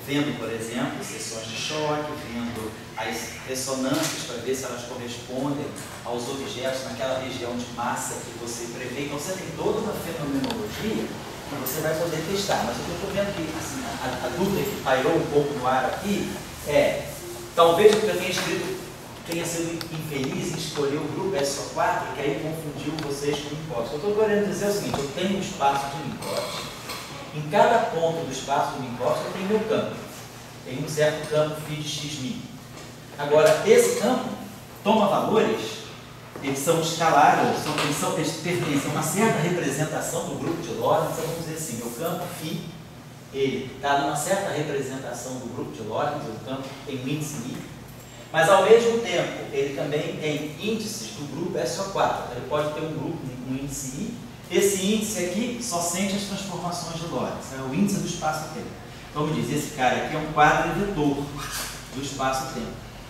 Vendo, por exemplo, sessões de choque, vendo as ressonâncias para ver se elas correspondem aos objetos naquela região de massa que você prevê. Então você tem toda uma fenomenologia que você vai poder testar. Mas o que eu estou vendo que assim, a dúvida que pairou um pouco no ar aqui é, talvez o que eu tenha escrito tenha sido infeliz em escolher o grupo SO4, que aí confundiu vocês com o Minkowski. Eu estou querendo dizer o seguinte, eu tenho um espaço de Minkowski. Em cada ponto do espaço do Minkowski eu tenho meu campo. Tem um certo campo φ de x'. Agora, esse campo toma valores, eles são escalares, eles pertencem a uma certa representação do grupo de Lorentz. Então, vamos dizer assim, meu campo φ, ele está numa certa representação do grupo de Lorentz, o campo tem um índice I, mas ao mesmo tempo, ele também tem índices do grupo SO4. Ele pode ter um grupo com um índice I. Esse índice aqui só sente as transformações de Lorentz, é o índice do espaço-tempo. Então, me diz, esse cara aqui é um quadro vetor do espaço-tempo.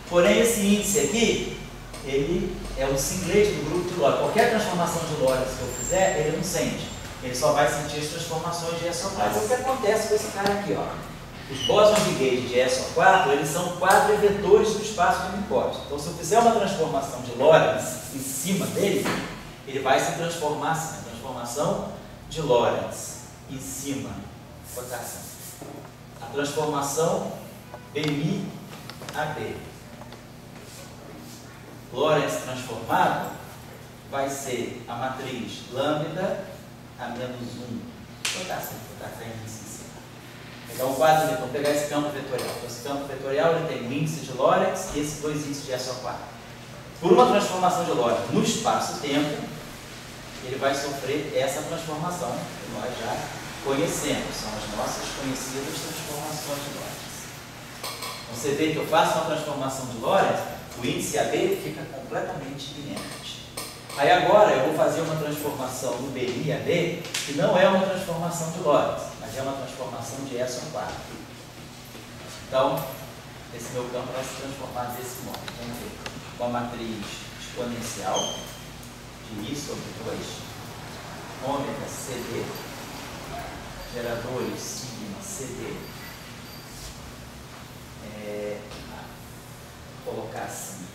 Porém, esse índice aqui, ele é o singlete do grupo de Lorentz. Qualquer transformação de Lorentz que eu fizer, ele não sente. Ele só vai sentir as transformações de SO4. Então, o que acontece com esse cara aqui, ó? Os bósons de gauge de SO4, eles são quadrivetores do espaço de Minkowski. Então, se eu fizer uma transformação de Lorentz em cima dele, ele vai se transformar assim. Transformação de Lorentz em cima, cotação. A transformação BI a B. Lorentz transformado vai ser a matriz lambda a menos 1. Cotação em cima. Pegar o quadro, então pegar esse campo vetorial. Então, esse campo vetorial ele tem o índice de Lorentz e esses dois índices de SO4. Por uma transformação de Lorentz no espaço-tempo, ele vai sofrer essa transformação que nós já conhecemos, são as nossas conhecidas transformações de Lorentz. Você vê que eu faço uma transformação de Lorentz, o índice AB fica completamente inerte. Aí agora eu vou fazer uma transformação do BI a B, que não é uma transformação de Lorentz, mas é uma transformação de SO4. Então, esse meu campo vai se transformar desse modo. Vamos ver, com a matriz exponencial de I sobre 2, ômega CD, geradores sigma CD, vou colocar assim,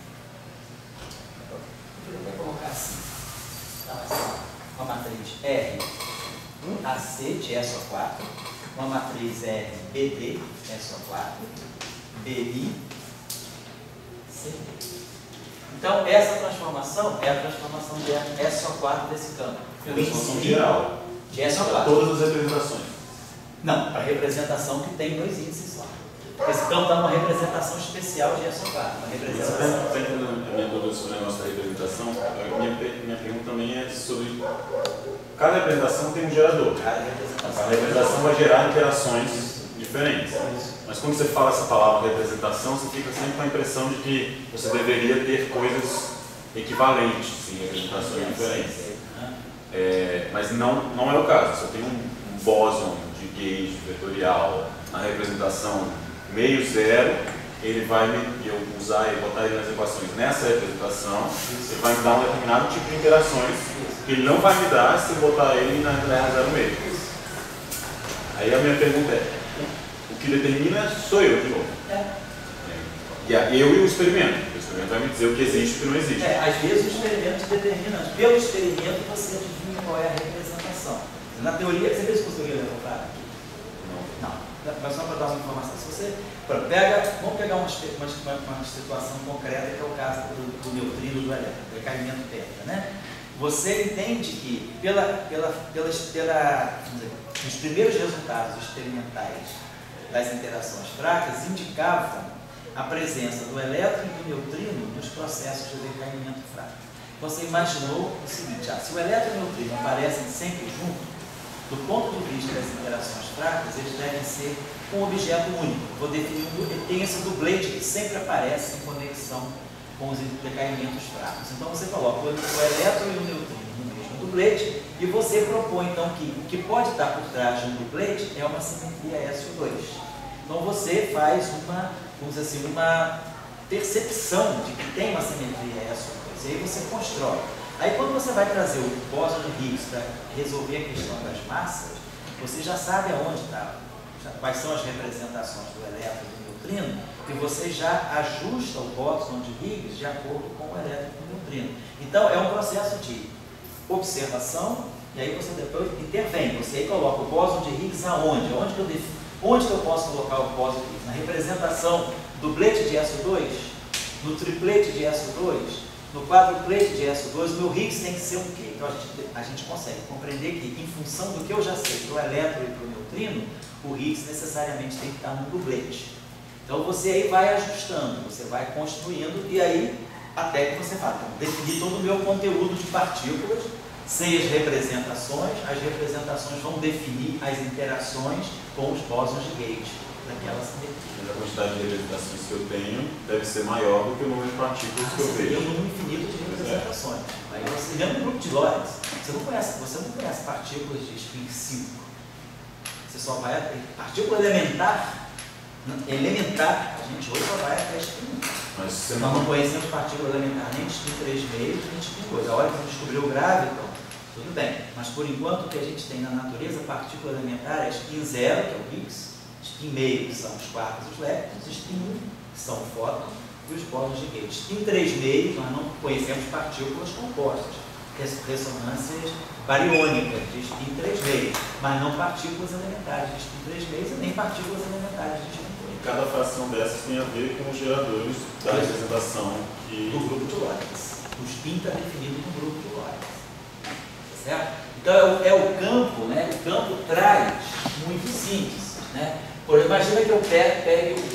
vou colocar assim, tá, uma matriz R AC de SO4, uma matriz R BD SO4, BI CD. Então, essa transformação é a transformação de SO4 desse campo.
Transformação geral.
De SO4.
Para todas as representações.
Não, para a representação que tem dois índices lá. Esse campo está numa representação especial de SO4. Uma representação.
Você está entendendo a minha dúvida sobre o negócio da representação? Minha pergunta também é sobre. Cada representação tem um gerador.
Cada representação.
A representação vai gerar interações diferentes. Mas quando você fala essa palavra representação, você fica sempre com a impressão de que você deveria ter coisas equivalentes, sim, representações diferentes. Mas não é o caso. Se eu tenho um bóson de gauge vetorial na representação meio zero, ele vai eu usar e botar ele nas equações nessa representação, ele vai me dar um determinado tipo de interações que ele não vai me dar se eu botar ele na zero meio. Aí a minha pergunta é, o que determina sou eu de novo. Eu e o experimento. O experimento vai me dizer o que existe e o que não existe.
Às vezes o experimento determina. Pelo experimento você adivinha qual é a representação. Na teoria, você vê se conseguiu levantar aqui? Não. Mas só para dar uma informação. Se você vamos pegar uma situação concreta, que é o caso do neutrino do elétron, do decaimento teta, né? Você entende que os primeiros resultados experimentais das interações fracas indicavam a presença do elétron e do neutrino nos processos de decaimento fraco. Então você imaginou o seguinte, se o elétron e o neutrino aparecem sempre juntos, do ponto de vista das interações fracas, eles devem ser um objeto único. Vou definir tem esse dublete que sempre aparece em conexão com os decaimentos fracos. Então você coloca o elétron e o neutrino no mesmo dublete e você propõe então que o que pode estar por trás de um dublete é uma simetria SO2. Então você faz vamos dizer assim, uma percepção de que tem uma simetria SO2. E aí você constrói Aí quando você vai trazer o bóson de Higgs para resolver a questão das massas, você já sabe aonde está, quais são as representações do elétron e do neutrino, e você já ajusta o bóson de Higgs de acordo com o elétron e o neutrino. Então é um processo de observação, e aí você depois intervém, você aí coloca o bóson de Higgs aonde? Onde que eu posso colocar o bóson de Higgs? Na representação do duplete de SO2? No triplete de SO2? No quadruplete de SO2, o meu Higgs tem que ser o quê? Então a gente consegue compreender que, em função do que eu já sei para o elétron e para o neutrino, o Higgs necessariamente tem que estar no duplete. Então você aí vai ajustando, você vai construindo, e aí até que você fala, então, definir todo o meu conteúdo de partículas, sei as representações vão definir as interações com os bósons de Gauge daquela simetria.
A quantidade de representações que eu tenho deve ser maior do que o número de partículas que eu vejo.
Tem um número infinito de representações. Aí você lembra do grupo de Lorentz, você não conhece partículas de spin 5. Você só vai até partícula elementar, a gente hoje só vai até spin 1.
Mas você
Nós não conhecemos partícula elementar nem de spin 3,5, nem de spin 2. A hora que você descobriu o gravitão, tudo bem. Mas por enquanto o que a gente tem na natureza, partícula elementar é spin 0, que é o Higgs, spin meio, que são os quarks e os leptons, spin 1, que são o fóton, e os bósons de Gauge. Spin 3,5, nós não conhecemos partículas compostas, ressonâncias bariônicas de spin 3,5, mas não partículas elementares de spin 3,5 e nem partículas elementares de spin 2.
cada fração dessas tem a ver com os geradores da representação
do grupo de Lorentz. O spin está definido no grupo de Lorentz. Tá certo? Então é o campo, né? O campo traz muitos índices, né? Por exemplo, imagina que eu pegue no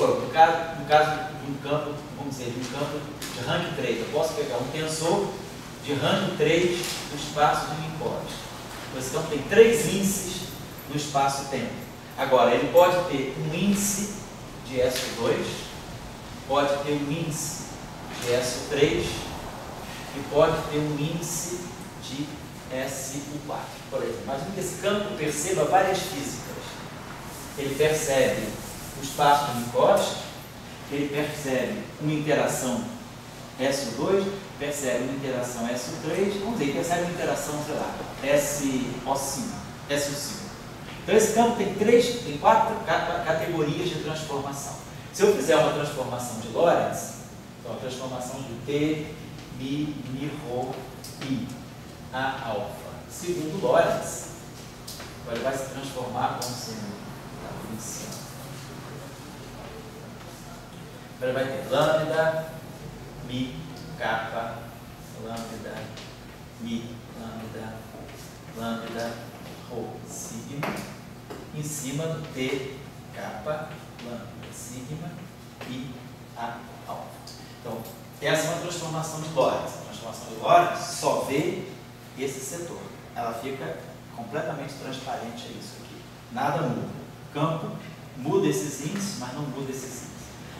caso de um campo, vamos dizer, de um campo de rank 3, eu posso pegar um tensor de rank 3 no espaço de Minkowski. Esse campo tem 3 índices no espaço-tempo. Agora, ele pode ter um índice de SO2, pode ter um índice de SO3 e pode ter um índice de SO4. Por exemplo, imagina que esse campo perceba várias físicas. Ele percebe o espaço de Minkowski, ele percebe uma interação SO2, percebe uma interação SO3, vamos dizer, ele percebe uma interação, sei lá, SO5. Então esse campo tem 4 categorias de transformação. Se eu fizer uma transformação de Lorentz, então a transformação de T, Mi, Rho, I, A, alfa, segundo Lorentz, agora ele vai se transformar como sendo em cima. Agora vai ter lambda, Mi, kappa, lambda, Mi, lambda, Rho, sigma, em cima do T, kappa, lambda, sigma e A, alfa. Então, essa é uma transformação de Lorentz. A transformação de Lorentz só vê esse setor. Ela fica completamente transparente a isso aqui. Nada muda. O campo muda esses índices, mas não muda esses índices.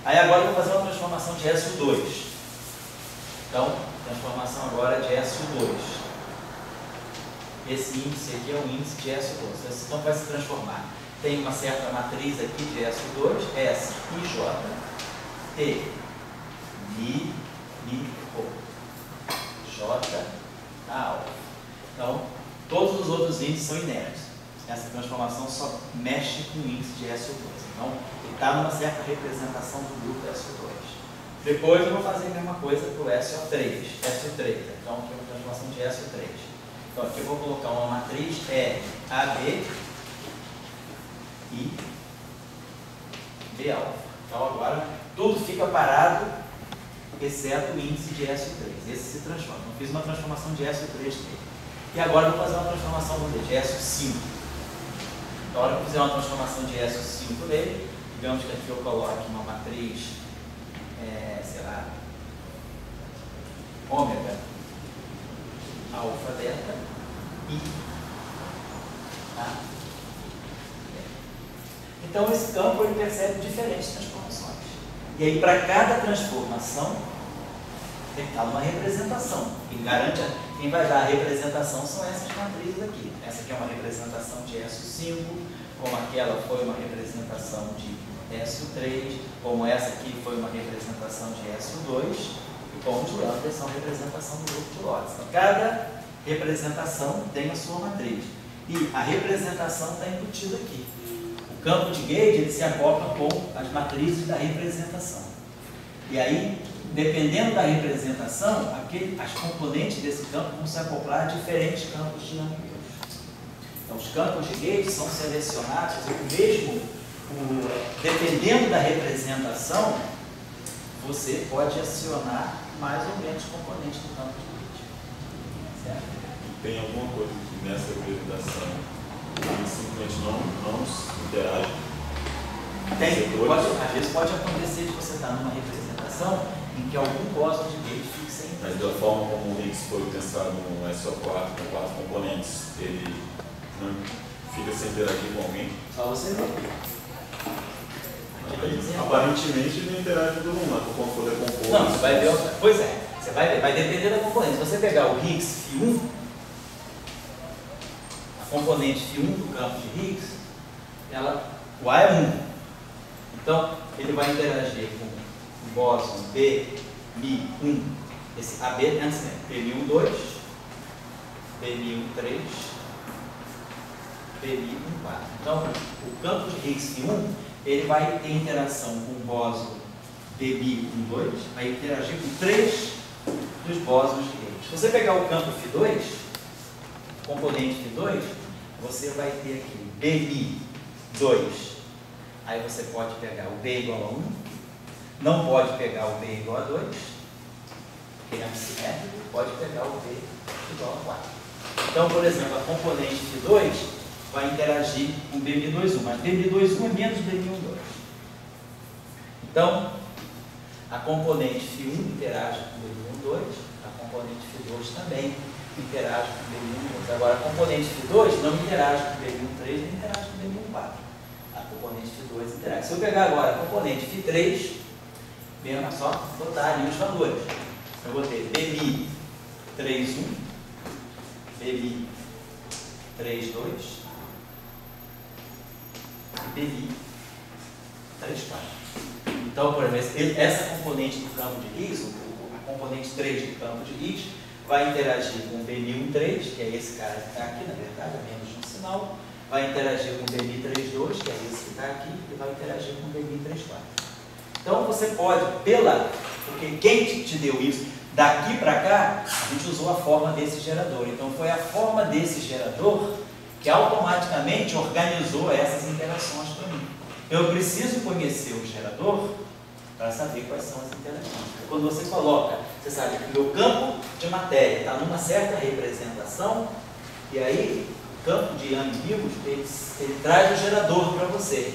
Aí agora eu vou fazer uma transformação de SO2. Então, transformação agora de SO2. Esse índice aqui é o índice de SO2. Esse campo vai se transformar. Tem uma certa matriz aqui de SO2, S e J, T, Mi, Rho, J, A, alfa. Então, todos os outros índices são inertes. Essa transformação só mexe com o índice de SO2. Então, ele está numa certa representação do grupo SO2. Depois eu vou fazer a mesma coisa para o SO3. Então, aqui é uma transformação de SO3. Então, aqui eu vou colocar uma matriz R, AB e B alfa. Então, agora tudo fica parado, exceto o índice de SO3. Esse se transforma. Eu fiz uma transformação de SO3 nele. E agora eu vou fazer uma transformação de SO5. Então, a hora que eu fizer uma transformação de SO5 nele, digamos que aqui eu coloque uma matriz, sei lá, ômega, alfa, beta e A. Então, esse campo ele percebe diferentes transformações. E aí, para cada transformação, tem que estar uma representação. Quem vai dar a representação são essas matrizes aqui. Essa aqui é uma representação de SO5, como aquela foi uma representação de SO3, como essa aqui foi uma representação de SO2, O tom de lambda são a representação do grupo de lotes. Então, cada representação tem a sua matriz. E a representação está embutida aqui. O campo de gauge ele se acopla com as matrizes da representação. E aí, dependendo da representação, as componentes desse campo vão se acoplar a diferentes campos de Young Mills. Então, os campos de gauge são selecionados, dependendo da representação, você pode acionar mais ou menos componentes do campo de gauge. Certo?
Tem alguma coisa que nessa representação eles simplesmente não interagem?
Às vezes pode acontecer de você estar numa representação em que algum bóson de gauge fique sem interagir.
Mas da forma como o Higgs foi pensado no SO4 com 4 componentes, ele não fica sem interagir com alguém?
Só você ver.
Aparentemente ele não interage com nenhum, mas quando for decompor.
Não, você vai ver. Pois é, você vai ver, vai depender da componente. Se você pegar o Higgs φ1, a componente φ1 do campo de Higgs, o A é 1. Então, ele vai interagir com o bóson BMi1, esse AB, antes BMi1,2, BMi1,3, BMi1,4. Então, o campo de Higgs φ1, ele vai ter interação com o bóson BMi1,2, vai interagir com 3 dos bósons de Higgs. Se você pegar o campo φ2, componente φ2, você vai ter aqui BMi2. Aí você pode pegar o B igual a 1, não pode pegar o B igual a 2, porque é assimétrico, pode pegar o B igual a 4. Então, por exemplo, a componente φ2 vai interagir com BMi2,1, mas BMi2,1 é menos BMi1,2. Então, a componente φ1 interage com BMi1,2, a componente φ2 também interage com BMi1,2. Agora, a componente φ2 não interage com BMi1,3, nem interage com BMi1,4. A componente φ2 interage. Se eu pegar agora a componente φ3, mesmo é só botar ali os valores. Eu vou ter BMi3,1, BMi3,2 e BMi3,4. Então, por exemplo, essa componente do campo de Higgs, a componente 3 do campo de Higgs, vai interagir com o BMi1,3, que é esse cara que está aqui, na verdade, é menos de um sinal, vai interagir com o BMi3,2, que é esse que está aqui, e vai interagir com o BMi3,4. Então, você pode, porque quem te deu isso, daqui para cá, a gente usou a forma desse gerador. Então, foi a forma desse gerador que automaticamente organizou essas interações para mim. Eu preciso conhecer o gerador para saber quais são as interações. Quando você coloca, você sabe que o meu campo de matéria está numa certa representação, e aí o campo de Young Mills, ele traz o gerador para você.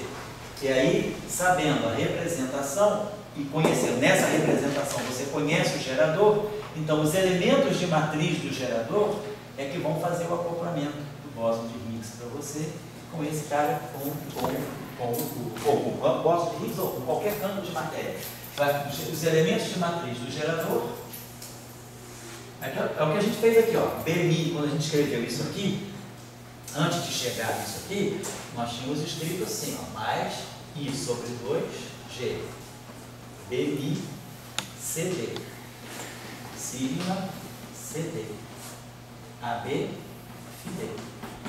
E aí, sabendo a representação e conhecendo nessa representação, você conhece o gerador, então os elementos de matriz do gerador é que vão fazer o acoplamento do bóson de Higgs para você, com esse cara, com o bóson de Higgs ou com qualquer campo de matéria. Os elementos de matriz do gerador, é o que a gente fez aqui, ó. BMi, quando a gente escreveu isso aqui, antes de chegar nisso aqui, nós tínhamos escrito assim, ó, mais I sobre 2G, BMi CD, sigma CD, AB FD.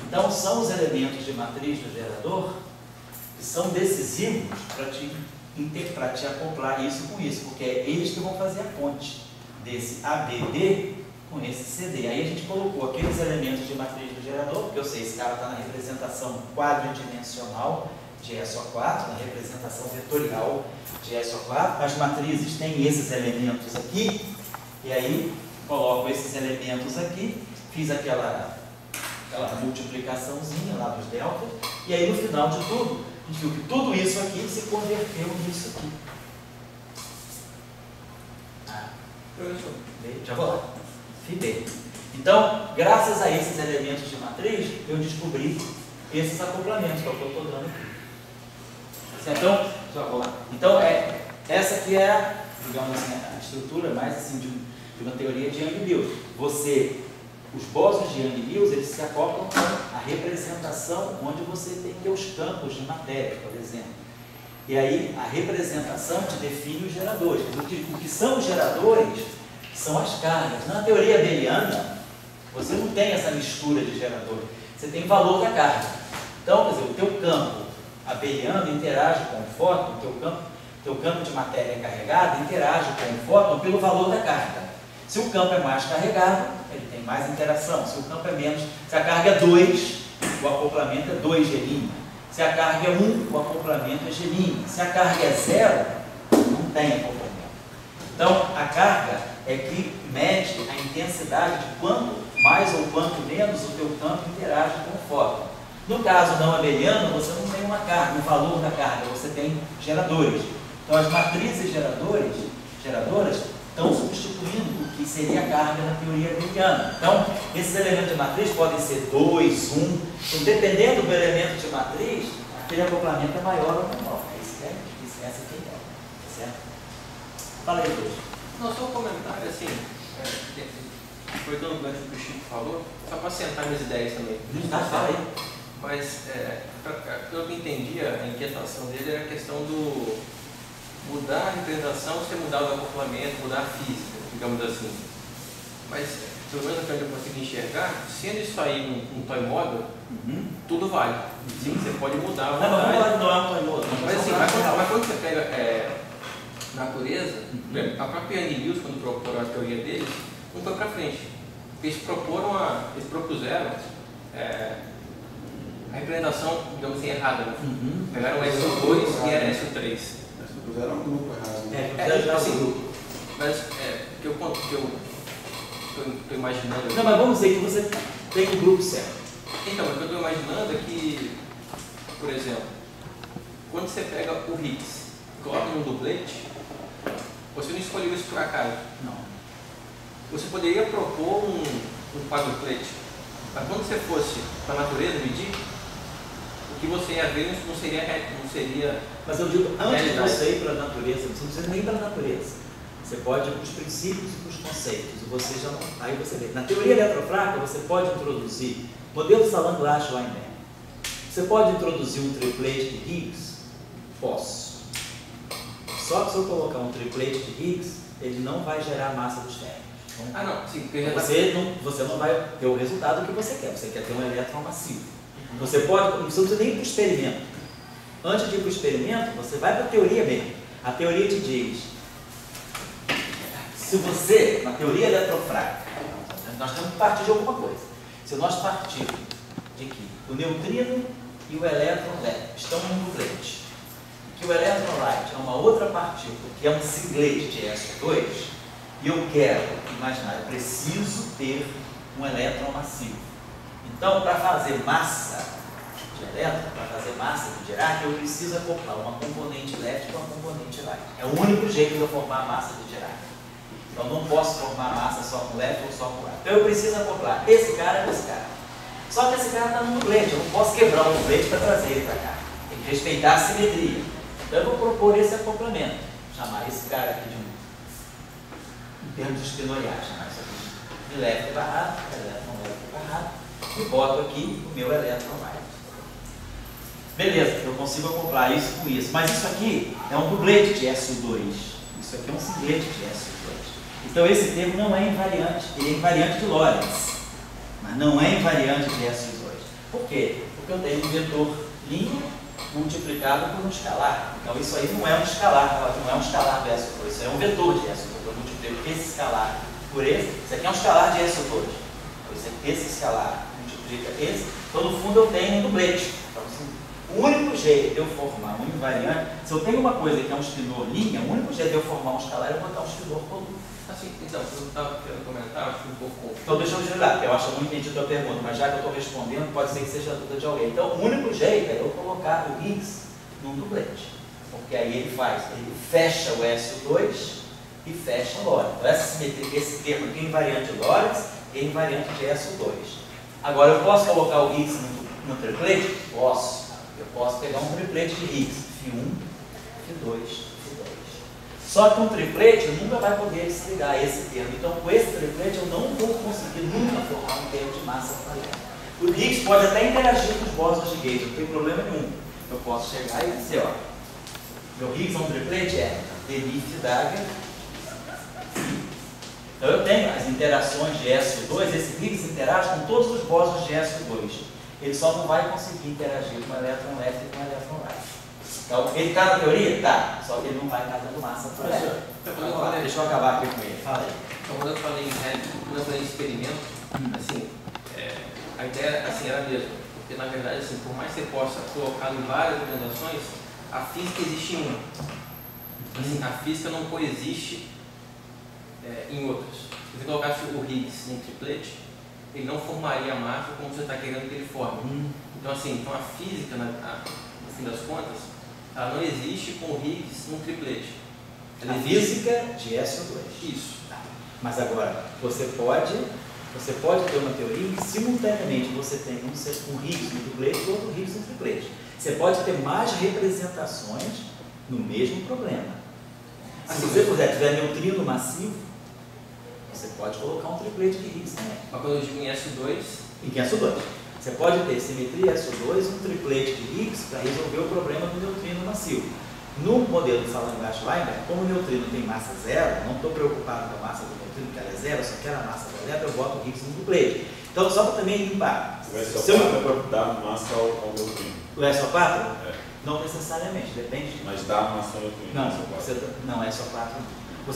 Então, são os elementos de matriz do gerador que são decisivos para te acoplar isso com isso, porque é eles que vão fazer a ponte desse ABD com esse CD. Aí a gente colocou aqueles elementos de matriz do gerador, porque eu sei, esse cara está na representação quadridimensional de SO4, na representação vetorial de SO4. As matrizes têm esses elementos aqui, e aí coloco esses elementos aqui, fiz aquela multiplicaçãozinha lá dos deltas, e aí no final de tudo, a gente viu que tudo isso aqui se converteu nisso aqui. Já vou lá. FD. Então, graças a esses elementos de matriz, eu descobri esses acoplamentos que eu estou dando aqui. Então, já vou lá. Então, essa aqui é, digamos assim, a estrutura mais assim de uma teoria de Young Mills. Os bósons de Young Mills, eles se acoplam com a representação onde você tem os campos de matéria, por exemplo. E aí, a representação te define os geradores. O que são os geradores são as cargas. Na teoria abeliana, você não tem essa mistura de geradores, você tem valor da carga. Então, quer dizer, o teu campo abeliano interage com o fóton, teu campo de matéria carregada interage com o fóton pelo valor da carga. Se o campo é mais carregado, ele tem mais interação. Se o campo é menos, se a carga é 2, o acoplamento é 2G'. Se a carga é 1, o acoplamento é G'. Se a carga é 0, não tem acoplamento. Então, a carga é que mede a intensidade de quanto mais ou quanto menos o teu campo interage com o fóton. No caso não abeliano, você não tem uma carga, um valor da carga, você tem geradores. Então, as matrizes geradoras estão substituindo o que seria a carga na teoria abeliana. Então, esses elementos de matriz podem ser 2, 1. Então, dependendo do elemento de matriz, aquele acoplamento é maior ou menor. Essa aqui é, tá certo? Fala aí, Luiz.
Não, só um comentário, assim, aproveitando o gancho que o Chico falou, só para sentar minhas ideias também.
Fala aí.
Mas, pelo que eu entendia, a inquietação dele era a questão do mudar a representação, você mudar o acoplamento, mudar a física, digamos assim. Mas, pelo menos onde eu consegui enxergar, sendo isso aí um toy model, tudo vale. Sim, você pode mudar.
Não é um toy model.
Mas assim, mas quando você pega natureza, a própria Annie Lewis, quando procurou a teoria deles, não foi para frente. Eles propuseram a representação, digamos assim, errada. Né? Pegaram o SO2 e era SO3.
Fizeram um grupo errado.
Assim,
mas que eu estou imaginando.
Não, mas vamos dizer que você tem o grupo certo.
Então, o que eu estou imaginando é que, por exemplo, quando você pega o Higgs e coloca num duplete, você não escolheu isso por acaso.
Não.
Você poderia propor um quadruplete, mas quando você fosse para a natureza medir, o que você ia ver não seria.
Mas eu digo, antes de você ir para a natureza, você não precisa nem ir para a natureza. Você pode ir para os princípios e para os conceitos. E você já não. Aí você vê. Na teoria eletrofrágil, você pode introduzir modelo Salant-Glach-Weinberg. Você pode introduzir um triplete de Higgs? Posso. Só que se eu colocar um triplete de Higgs, ele não vai gerar massa dos férreos.
Não, sim,
você não vai ter o resultado que você quer. Você quer ter um elétron massivo. Você pode, não precisa nem ir para o experimento. Antes de ir para o experimento, você vai para a teoria mesmo. A teoria te diz, se você, na teoria eletrofrágil, nós temos que partir de alguma coisa. Se nós partirmos de que o neutrino e o elétron estão num duplete, que o elétron light é uma outra partícula, que é um singlete de SO2, e eu quero imaginar, eu preciso ter um elétron massivo. Então, para fazer massa de elétron, para fazer massa de Dirac, eu preciso acoplar uma componente left com uma componente right. É o único jeito de eu formar a massa de Dirac. Então, não posso formar massa só com left ou só com right. Então, eu preciso acoplar esse cara com esse cara. Só que esse cara está no duplete, eu não posso quebrar o duplete para trazer ele para cá. Tem que respeitar a simetria. Então, eu vou propor esse acoplamento. Chamar esse cara aqui de em termos espinoriais, chamar isso aqui de left barrado, elétron left barrado, e boto aqui o meu elétron right. Beleza, eu consigo acoplar isso com isso. Mas isso aqui é um duplete de SO2. Isso aqui é um singlete de SO2. Então esse termo não é invariante. Ele é invariante de Lorentz, mas não é invariante de SO2. Por quê? Porque eu tenho um vetor linha multiplicado por um escalar. Então isso aí não é um escalar, não é um escalar de SO2. Isso é um vetor de SO2. Eu multiplico esse escalar por esse. Isso aqui é um escalar de SO2. Esse escalar multiplica esse. Então no fundo eu tenho um duplete. Então, assim, o único jeito de eu formar um invariante, se eu tenho uma coisa que é um espinor linha, o único jeito de eu formar um escalar é botar um espinor coluna.
Assim, então, eu estava querendo comentar, acho um pouco confuso.
Então deixa eu desligar, porque eu acho que eu não entendi a tua pergunta, mas já que eu estou respondendo, pode ser que seja a dúvida de alguém. Então o único jeito é eu colocar o Higgs num duplete, porque aí ele fecha o SO2 e fecha o Lorentz. Então essa simetria, esse termo aqui é invariante de Lorentz e invariante de SO2. Agora eu posso colocar o Higgs no triplete? Posso. Eu posso pegar um triplete de Higgs, Φ1, Φ2, Φ2. Só que um triplete nunca vai poder se ligar a esse termo. Então, com esse triplete, eu não vou conseguir nunca formar um termo de massa valente. O Higgs pode até interagir com os bósons de Gauge, não tem problema nenhum. Eu posso chegar e dizer, ó, meu Higgs é um triplete? É. Delif Dagger. Então eu tenho as interações de SO2, esse Higgs interage com todos os bósons de SO2. Ele só não vai conseguir interagir com o elétron leve e com o elétron right. Então, ele está na teoria? Tá. Só que ele não vai estar dando massa para ele. Deixa eu acabar aqui com ele. Fala aí.
Então, quando eu falei em experimento, assim, a ideia assim, era a mesma. Porque, na verdade, assim, por mais que você possa colocar em várias representações, a física existe em uma. Assim, a física não coexiste em outras. Se você colocasse o Higgs em triplete, ele não formaria a massa como você está querendo que ele forme. Então, assim, a física, no fim das contas, ela não existe com o Higgs num triplete.
A física de SO2.
Isso.
Tá. Mas agora, você pode ter uma teoria e simultaneamente você tem um Higgs no triplete e outro Higgs no triplete. Você pode ter mais representações no mesmo problema. Se você tiver neutrino massivo, você pode colocar um triplete de Higgs também.
Mas quando eu digo em SO2...
Em SO2. Você pode ter simetria SO2 e um triplete de Higgs para resolver o problema do neutrino massivo. No modelo de Salangash-Weinberg, como o neutrino tem massa zero, não estou preocupado com a massa do neutrino, que ela é zero, só quero a massa do elétron, eu boto o Higgs no triplete. Então, só para também limpar.
O SO4 é para dar massa ao neutrino.
O SO4? Não necessariamente, depende.
Mas dá massa ao neutrino.
Não, SO4 não. O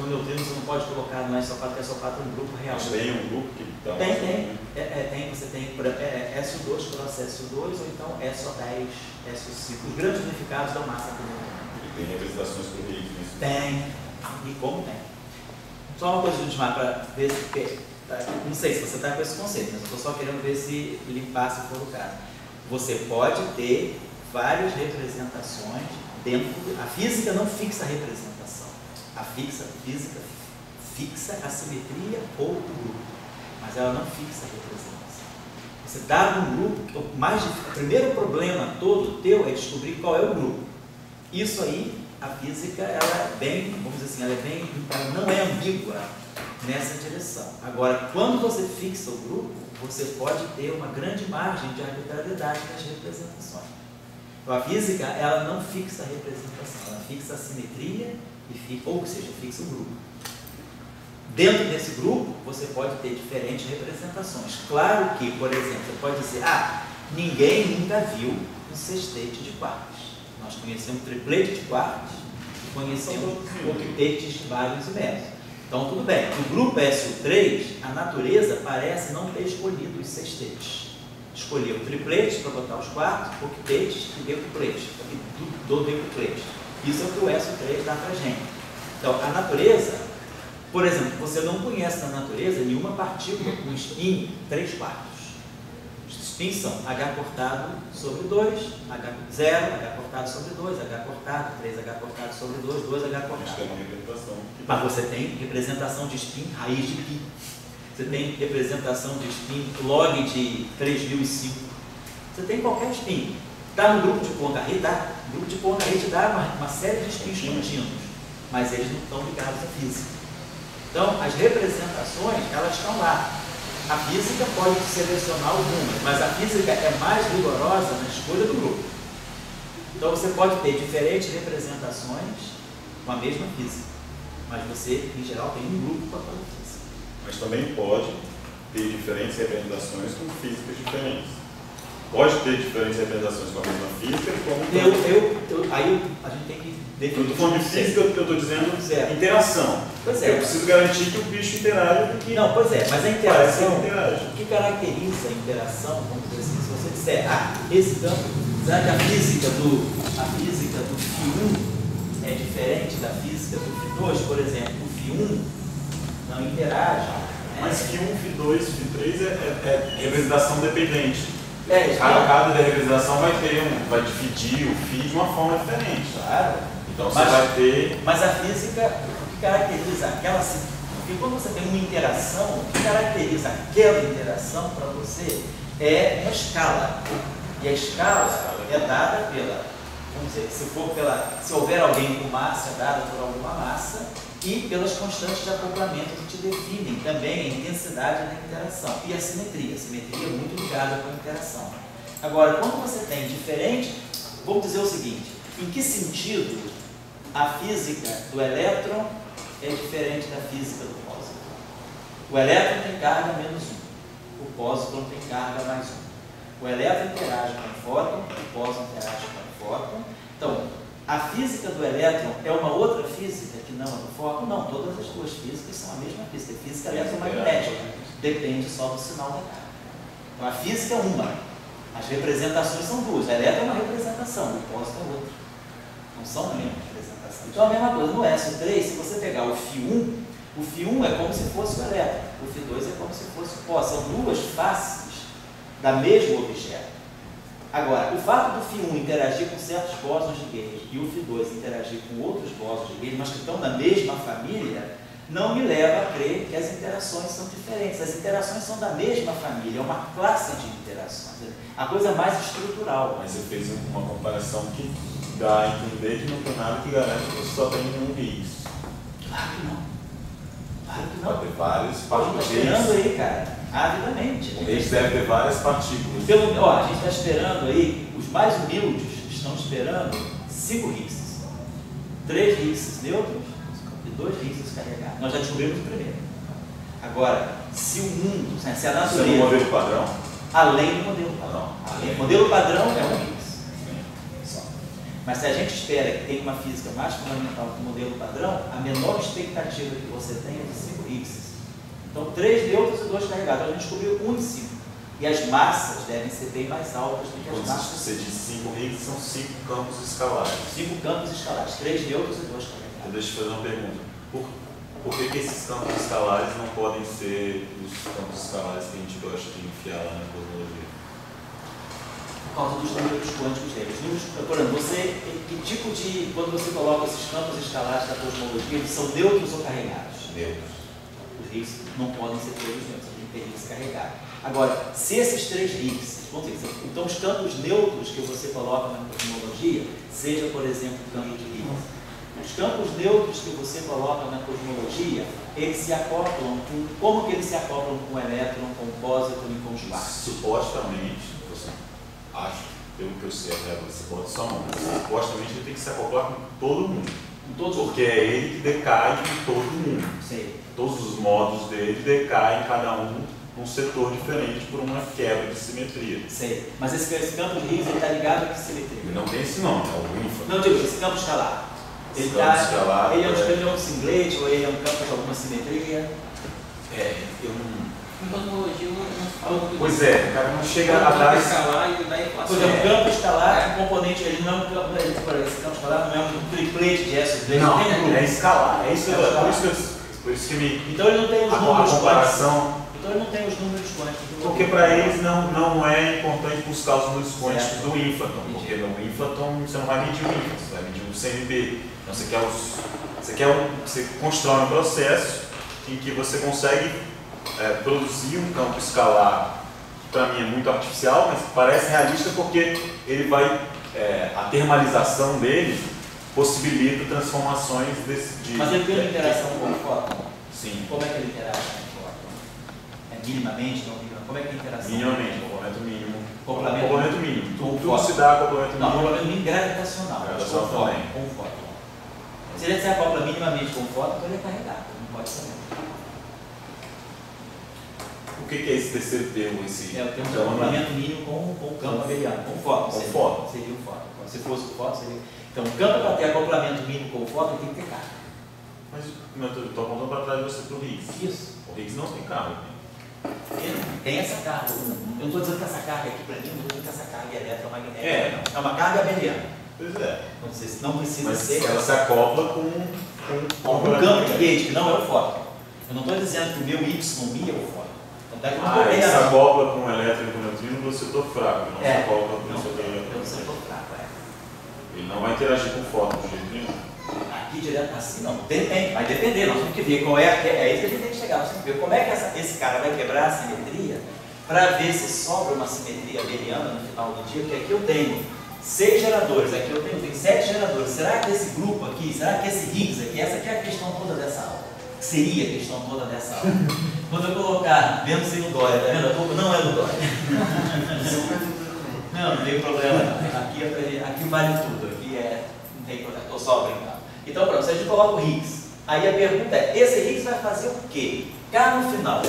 neutrino você não pode colocar no SO4, porque SO4 é um grupo real.
Mas tem um grupo que dá
massa? Tem. Você tem SO2 cross SO2 ou então SO10, SO5. Os grandes unificados dão massa para o neutrino.
Tem representações por Higgs nisso?
Tem. E como tem? Só uma coisa de última para ver se... Não sei se você está com esse conceito, mas eu estou só querendo ver se limpar, se for o caso. Você pode ter várias representações dentro... A física não fixa a representação. A física fixa a simetria ou o grupo, mas ela não fixa a representação. Você dá um grupo, o primeiro problema todo teu é descobrir qual é o grupo. Isso aí, a física, ela é bem, vamos dizer assim, ela não é ambígua nessa direção. Agora, quando você fixa o grupo, você pode ter uma grande margem de arbitrariedade nas representações. Então, a física, ela não fixa a representação, ela fixa a simetria ou seja, fixa o grupo. Dentro desse grupo, você pode ter diferentes representações. Claro que, por exemplo, você pode dizer, ninguém nunca viu um sextete de quartos. Nós conhecemos triplete de quartos e conhecemos octetes de vários e meros. Então, tudo bem. No grupo SO3, a natureza parece não ter escolhido os sextetes. Escolheu tripletes para botar os quartos, octetes e decupletes. Do decupletes. Isso é o que o SO3 dá para a gente. Então, a natureza, por exemplo, você não conhece na natureza nenhuma partícula com spin 3 quartos. Os spins são H cortado sobre 2, H0, H cortado sobre 2, H cortado, 3H cortado sobre 2, 2H cortado. Mas você tem representação de spin raiz de π. Você tem representação de spin log de 3005. Você tem qualquer spin. Está no grupo de Poincare? Dá. O grupo de Poincare te dá uma série de spins contínuos, mas eles não estão ligados à física. Então, as representações, elas estão lá. A física pode selecionar algumas, mas a física é mais rigorosa na escolha do grupo. Então, você pode ter diferentes representações com a mesma física, mas você, em geral, tem um grupo para cada física.
Mas também pode ter diferentes representações com físicas diferentes. Pode ter diferentes representações com a mesma física, como...
Aí a gente tem que definir...
Eu estou falando de física, eu estou dizendo interação.
Pois é.
Eu preciso garantir que o bicho interage porque...
Não, pois é, mas a interação...
interage.
O que caracteriza a interação, vamos dizer assim, se você disser, esse campo, será que a física do φ1 é diferente da física do φ2, por exemplo, o φ1 não interage.
Mas φ1, φ2, φ3 é representação dependente.
Cada
representação vai dividir o φ de uma forma diferente.
Claro.
Então você vai ter...
Mas a física, o que caracteriza aquela... Porque quando você tem uma interação, o que caracteriza aquela interação para você é uma escala. E a escala é dada pela... Vamos dizer, se houver alguém com massa, é dada por alguma massa, e pelas constantes de acoplamento que te definem também a intensidade da interação e a simetria. A simetria é muito ligada com a interação. Agora, quando você tem diferente, vamos dizer o seguinte, em que sentido a física do elétron é diferente da física do bóson? O elétron tem carga menos 1. O pósitron tem carga mais 1. O elétron interage com o fóton, o pósitron interage com o fóton. Então, a física do elétron é uma outra física que não a do fóton? Não, todas as duas físicas são a mesma física. Física eletromagnética. Depende só do sinal da carga. Então, a física é uma. As representações são duas. A elétron é uma representação, o pósitron é outra. Não são a mesma representação. Então, a mesma coisa. No SO3, se você pegar o φ1, o φ1 é como se fosse o elétron. O φ2 é como se fosse o pósitron. São duas faces da mesmo objeto. Agora, o fato do φ1 interagir com certos bósons de Gauge e o φ2 interagir com outros bósons de Gauge, mas que estão na mesma família, não me leva a crer que as interações são diferentes. As interações são da mesma família, é uma classe de interações. A coisa mais estrutural.
Mas você fez uma comparação que dá a entender que não tem nada que garante que você só tem um Higgs.
Claro que não. Claro que não.
Pode ter várias
Está
partículas.
esperando aí, cara, avidamente.
O Higgs deve ter várias partículas.
A gente está esperando aí, os mais humildes estão esperando 5 Higgs. 3 Higgs neutros e 2 Higgs carregados. Nós já descobrimos o primeiro. Agora, se o mundo, se a
Isso é
natureza...
um modelo padrão?
Além do modelo padrão. O modelo padrão é um Higgs. Só. Mas se a gente espera que tenha uma física mais fundamental que o modelo padrão, a menor expectativa que você tem é de 5 Higgs. Então, 3 neutros e 2 carregados. A gente descobriu 1 em 5. E as massas devem ser bem mais altas do que as
Quando
massas.
você diz 5 Higgs, são 5 campos escalares.
5 campos escalares. 3 neutros e 2 carregados.
Então, deixa eu fazer uma pergunta. Por que esses campos escalares não podem ser os campos escalares que a gente gosta de enfiar lá na cosmologia?
Por causa dos números quânticos deles. Por exemplo, que tipo de... Quando você coloca esses campos escalares da cosmologia, eles são neutros ou carregados?
Neutros.
Os Higgs não podem ser todos neutros, a gente tem Higgs carregado. Agora, se esses 3 Higgs, então os campos neutros que você coloca na cosmologia, seja, por exemplo, o campo de Higgs, os campos neutros que você coloca na cosmologia, eles se acoplam com... Como que eles se acoplam com o elétron, com o pósitron e com os quartos?
Supostamente, você acha, pelo que eu sei, você pode só não, mas supostamente ele tem que se acoplar com todo mundo.
Com todos
Porque é ele que decai em todo mundo.
Sei.
Todos os modos dele decaem cada um num setor diferente por uma quebra de simetria.
Sei. Mas esse campo de Higgs está ligado a que simetria?
Ele não tem esse nome, é o ínfimo.
Não, digo, esse campo escalar. Ele é um singlet ou ele é um campo de alguma simetria?
Eu não...
Em cosmologia não fala muito
Pois
disso.
é, o cara não chega a dar esse...
escalar e dar
Por
inflação.
exemplo, o campo escalar, um componente, ele não é um campo, esse campo escalar não é um triplete de S2,
Não,
tem grupo.
é escalar, é isso que por isso que me...
Então ele não tem os
A
números quânticos.
comparação...
Então ele não tem os números quânticos.
Porque para eles não é importante buscar os números quânticos do ínflaton, porque no ínflaton você não vai medir o ínflaton, você vai medir o CMB. Então você constrói um processo em que você consegue produzir um campo escalar, que para mim é muito artificial, mas parece realista porque ele vai, a termalização dele possibilita transformações
Mas ele tem uma interação com o fóton?
Sim.
Como é que ele interage com o fóton? É minimamente, não minimamente? Como é que é a interação?
Minimamente, complemento mínimo.
Complemento
mínimo.
Com o
Tudo
fóton.
se dá complemento
Não,
mínimo.
complemento mínimo gravitacional.
Gravitacional
Com o fóton.
também.
Com o fóton. Se ele se acopla minimamente com o fóton, então ele é carregado. Não pode ser.
O que é esse terceiro termo? Esse
É o termo de acoplamento mínimo com o campo abeliano, com o fóton.
Com o fóton.
Seria o fóton. Se fosse o fóton, seria. Então, o campo para ter acoplamento mínimo com o fóton tem que ter carga.
Mas eu estou apontando para trás de você para o Higgs.
Isso.
O Higgs não tem carga.
Tem essa carga. Eu não estou dizendo que essa carga aqui para mim, não estou dizendo que essa carga é eletromagnética.
É.
É uma carga abeliana.
Pois é.
Não precisa
Mas
ser.
ela se acopla com
Um campo de Gauge, que não é o fóton. Eu não estou dizendo que o meu Yμ é o fóton. Então, é que eu não
ele se
estou
acopla com o elétron e com o neutrino no setor fraco. Não se acopla com o setor
eu
elétrico.
não sei fraco,
Ele não vai interagir com o fóton de jeito nenhum.
Aqui direto assim, não. Depende, vai depender. Nós temos que ver qual é isso que a gente tem que chegar. Nós temos que ver como é que esse cara vai quebrar a simetria para ver se sobra uma simetria abeliana no final do dia, porque aqui eu tenho 6 geradores, aqui eu tenho 7 geradores. Será que esse grupo aqui, será que esse Higgs aqui, essa aqui é a questão toda dessa aula? Seria a questão toda dessa aula. Quando eu colocar, mesmo sem o Dória, tá vendo? A culpa não é do Dória. Não tem problema não. Aqui vale tudo, não tem problema, estou só brincando. Então pronto, se a gente coloca o Higgs, aí a pergunta é, esse Higgs vai fazer o quê? Cá no final,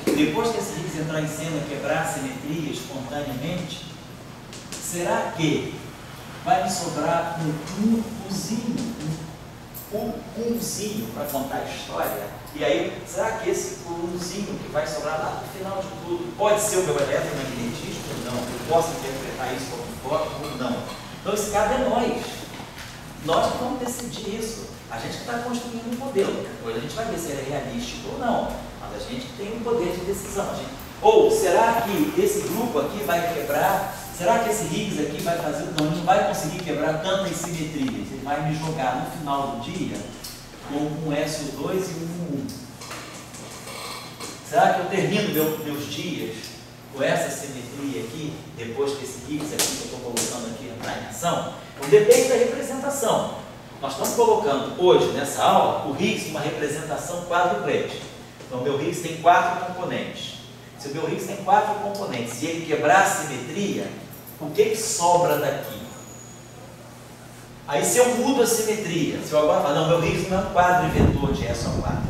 depois que esse Higgs entrar em cena, quebrar a simetria espontaneamente, será que vai me sobrar um pulzinho para contar a história? E aí, será que esse pulzinho que vai sobrar lá no final de tudo pode ser o meu eletromagnetismo ou não? Eu posso interpretar isso como forma ou não? Então, isso cabe a nós. Nós que vamos decidir isso. A gente que está construindo um modelo. Depois a gente vai ver se ele é realístico ou não. Mas a gente tem um poder de decisão. Ou será que esse grupo aqui vai quebrar? Será que esse Higgs aqui vai fazer? Não, ele não vai conseguir quebrar tantas simetrias. Ele vai me jogar no final do dia com um SO2 e um U1. Será que eu termino meus dias com essa simetria aqui, depois que esse Higgs aqui que eu estou colocando aqui entrar em ação? Então, depende da representação. Nós estamos colocando hoje, nessa aula, o Higgs em uma representação quadruplete. Então, o meu Higgs tem 4 componentes. Se o meu Higgs tem 4 componentes e ele quebrar a simetria, o que sobra daqui? Aí, se eu mudo a simetria, se eu agora falar, não, meu Higgs não é um quadrivetor de SO4.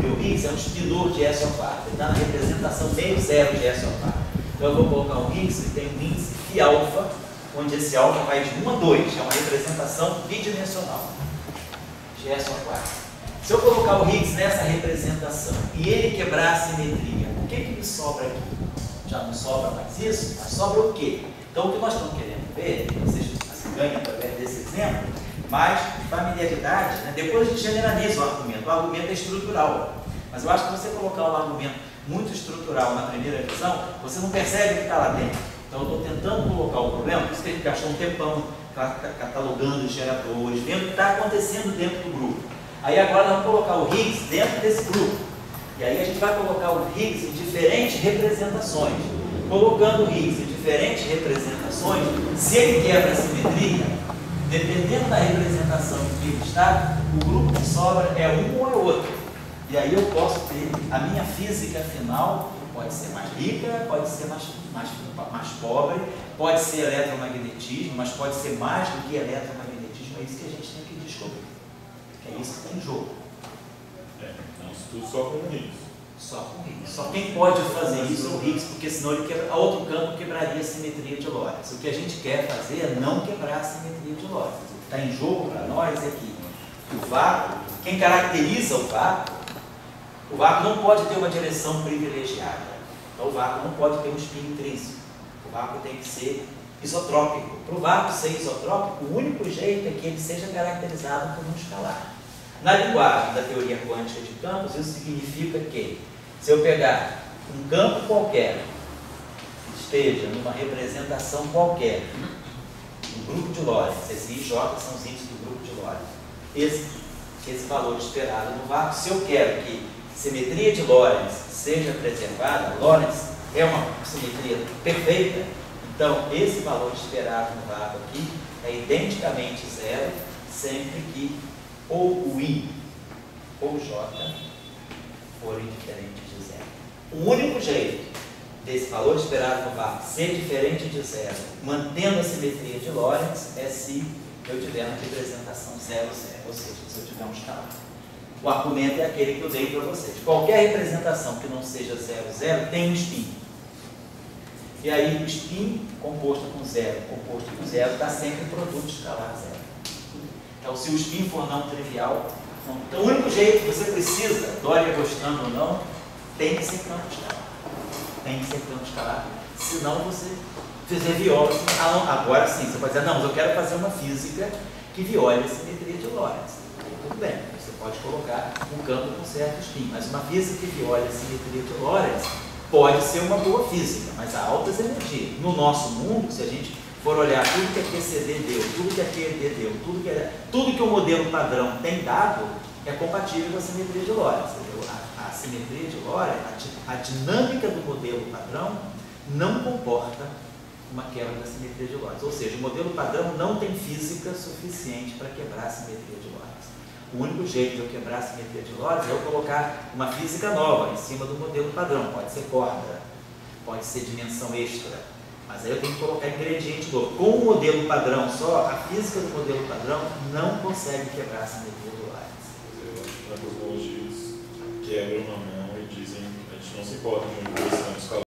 Meu Higgs é um spinor de SO4. Ele está na representação meio zero de SO4. Então, eu vou colocar um Higgs que tem um índice φ, onde esse alfa vai de 1 a 2. É uma representação bidimensional de SO4. Se eu colocar o Higgs nessa representação e ele quebrar a simetria, o que me sobra aqui? Já não sobra mais isso? Mas sobra o quê? Então, o que nós estamos querendo ver, vocês ganham através desse exemplo, mas familiaridade, né? Depois a gente generaliza o argumento é estrutural. Mas eu acho que você colocar um argumento muito estrutural na primeira visão, você não percebe o que está lá dentro. Então, eu estou tentando colocar o problema, por isso que a gente gastou um tempão catalogando os geradores, vendo o que está acontecendo dentro do grupo. Aí agora nós vamos colocar o Higgs dentro desse grupo. E aí a gente vai colocar o Higgs em diferentes representações. Colocando o Higgs em diferentes representações, se ele quebra a simetria, dependendo da representação que ele está, o grupo que sobra é um ou é outro. E aí eu posso ter a minha física final, pode ser mais rica, pode ser mais pobre, pode ser eletromagnetismo, mas pode ser mais do que eletromagnetismo. É isso que a gente tem que descobrir. É isso que está em jogo.
Então, isso tudo só com o Higgs.
Só com o Higgs. Só quem pode fazer isso é o Higgs, porque senão a outro campo quebraria a simetria de Lorentz. O que a gente quer fazer é não quebrar a simetria de Lorentz. O que está em jogo para nós é que o vácuo, quem caracteriza o vácuo não pode ter uma direção privilegiada. Então o vácuo não pode ter um spin intrínseco. O vácuo tem que ser isotrópico. Para o vácuo ser isotrópico, o único jeito é que ele seja caracterizado por um escalar. Na linguagem da teoria quântica de campos, isso significa que, se eu pegar um campo qualquer, que esteja numa representação qualquer, um grupo de Lorentz, esse IJ são os índices do grupo de Lorentz, esse valor esperado no vácuo, se eu quero que simetria de Lorentz seja preservada, Lorentz é uma simetria perfeita, então esse valor esperado no vácuo aqui é identicamente zero, sempre que ou o I ou o J forem diferentes de zero. O único jeito desse valor esperado no vácuo ser diferente de zero, mantendo a simetria de Lorentz, é se eu tiver uma representação 0, 0, ou seja, se eu tiver um escalar. O argumento é aquele que eu dei para vocês. Qualquer representação que não seja 0, 0 tem um spin. E aí o spin composto com 0, composto com 0, está sempre em produto escalar 0. Então, se o spin for não trivial, não. Então, o único jeito que você precisa, Dória gostando ou não, tem que ser campo escalar. Tem que ser campo escalar. Senão você fizer viola. Agora sim, você pode dizer, não, mas eu quero fazer uma física que viole a simetria de Lorentz. Tudo bem, você pode colocar um campo com certo spin, mas uma física que viole a simetria de Lorentz pode ser uma boa física, mas a altas energias. No nosso mundo, se a gente for olhar tudo que a QCD deu, tudo que a QED deu, tudo que o modelo padrão tem dado, é compatível com a simetria de Lorentz. A simetria de Lorentz, a dinâmica do modelo padrão não comporta uma quebra da simetria de Lorentz. Ou seja, o modelo padrão não tem física suficiente para quebrar a simetria de Lorentz. O único jeito de eu quebrar a simetria de Lorentz é eu colocar uma física nova em cima do modelo padrão. Pode ser corda, pode ser dimensão extra. Mas aí eu tenho que colocar ingrediente novo. Com o modelo padrão só, a física do modelo padrão não consegue quebrar a simetria de Lorentz.
Os antropologistas quebram na mão e dizem não se importa com esse campo escalar.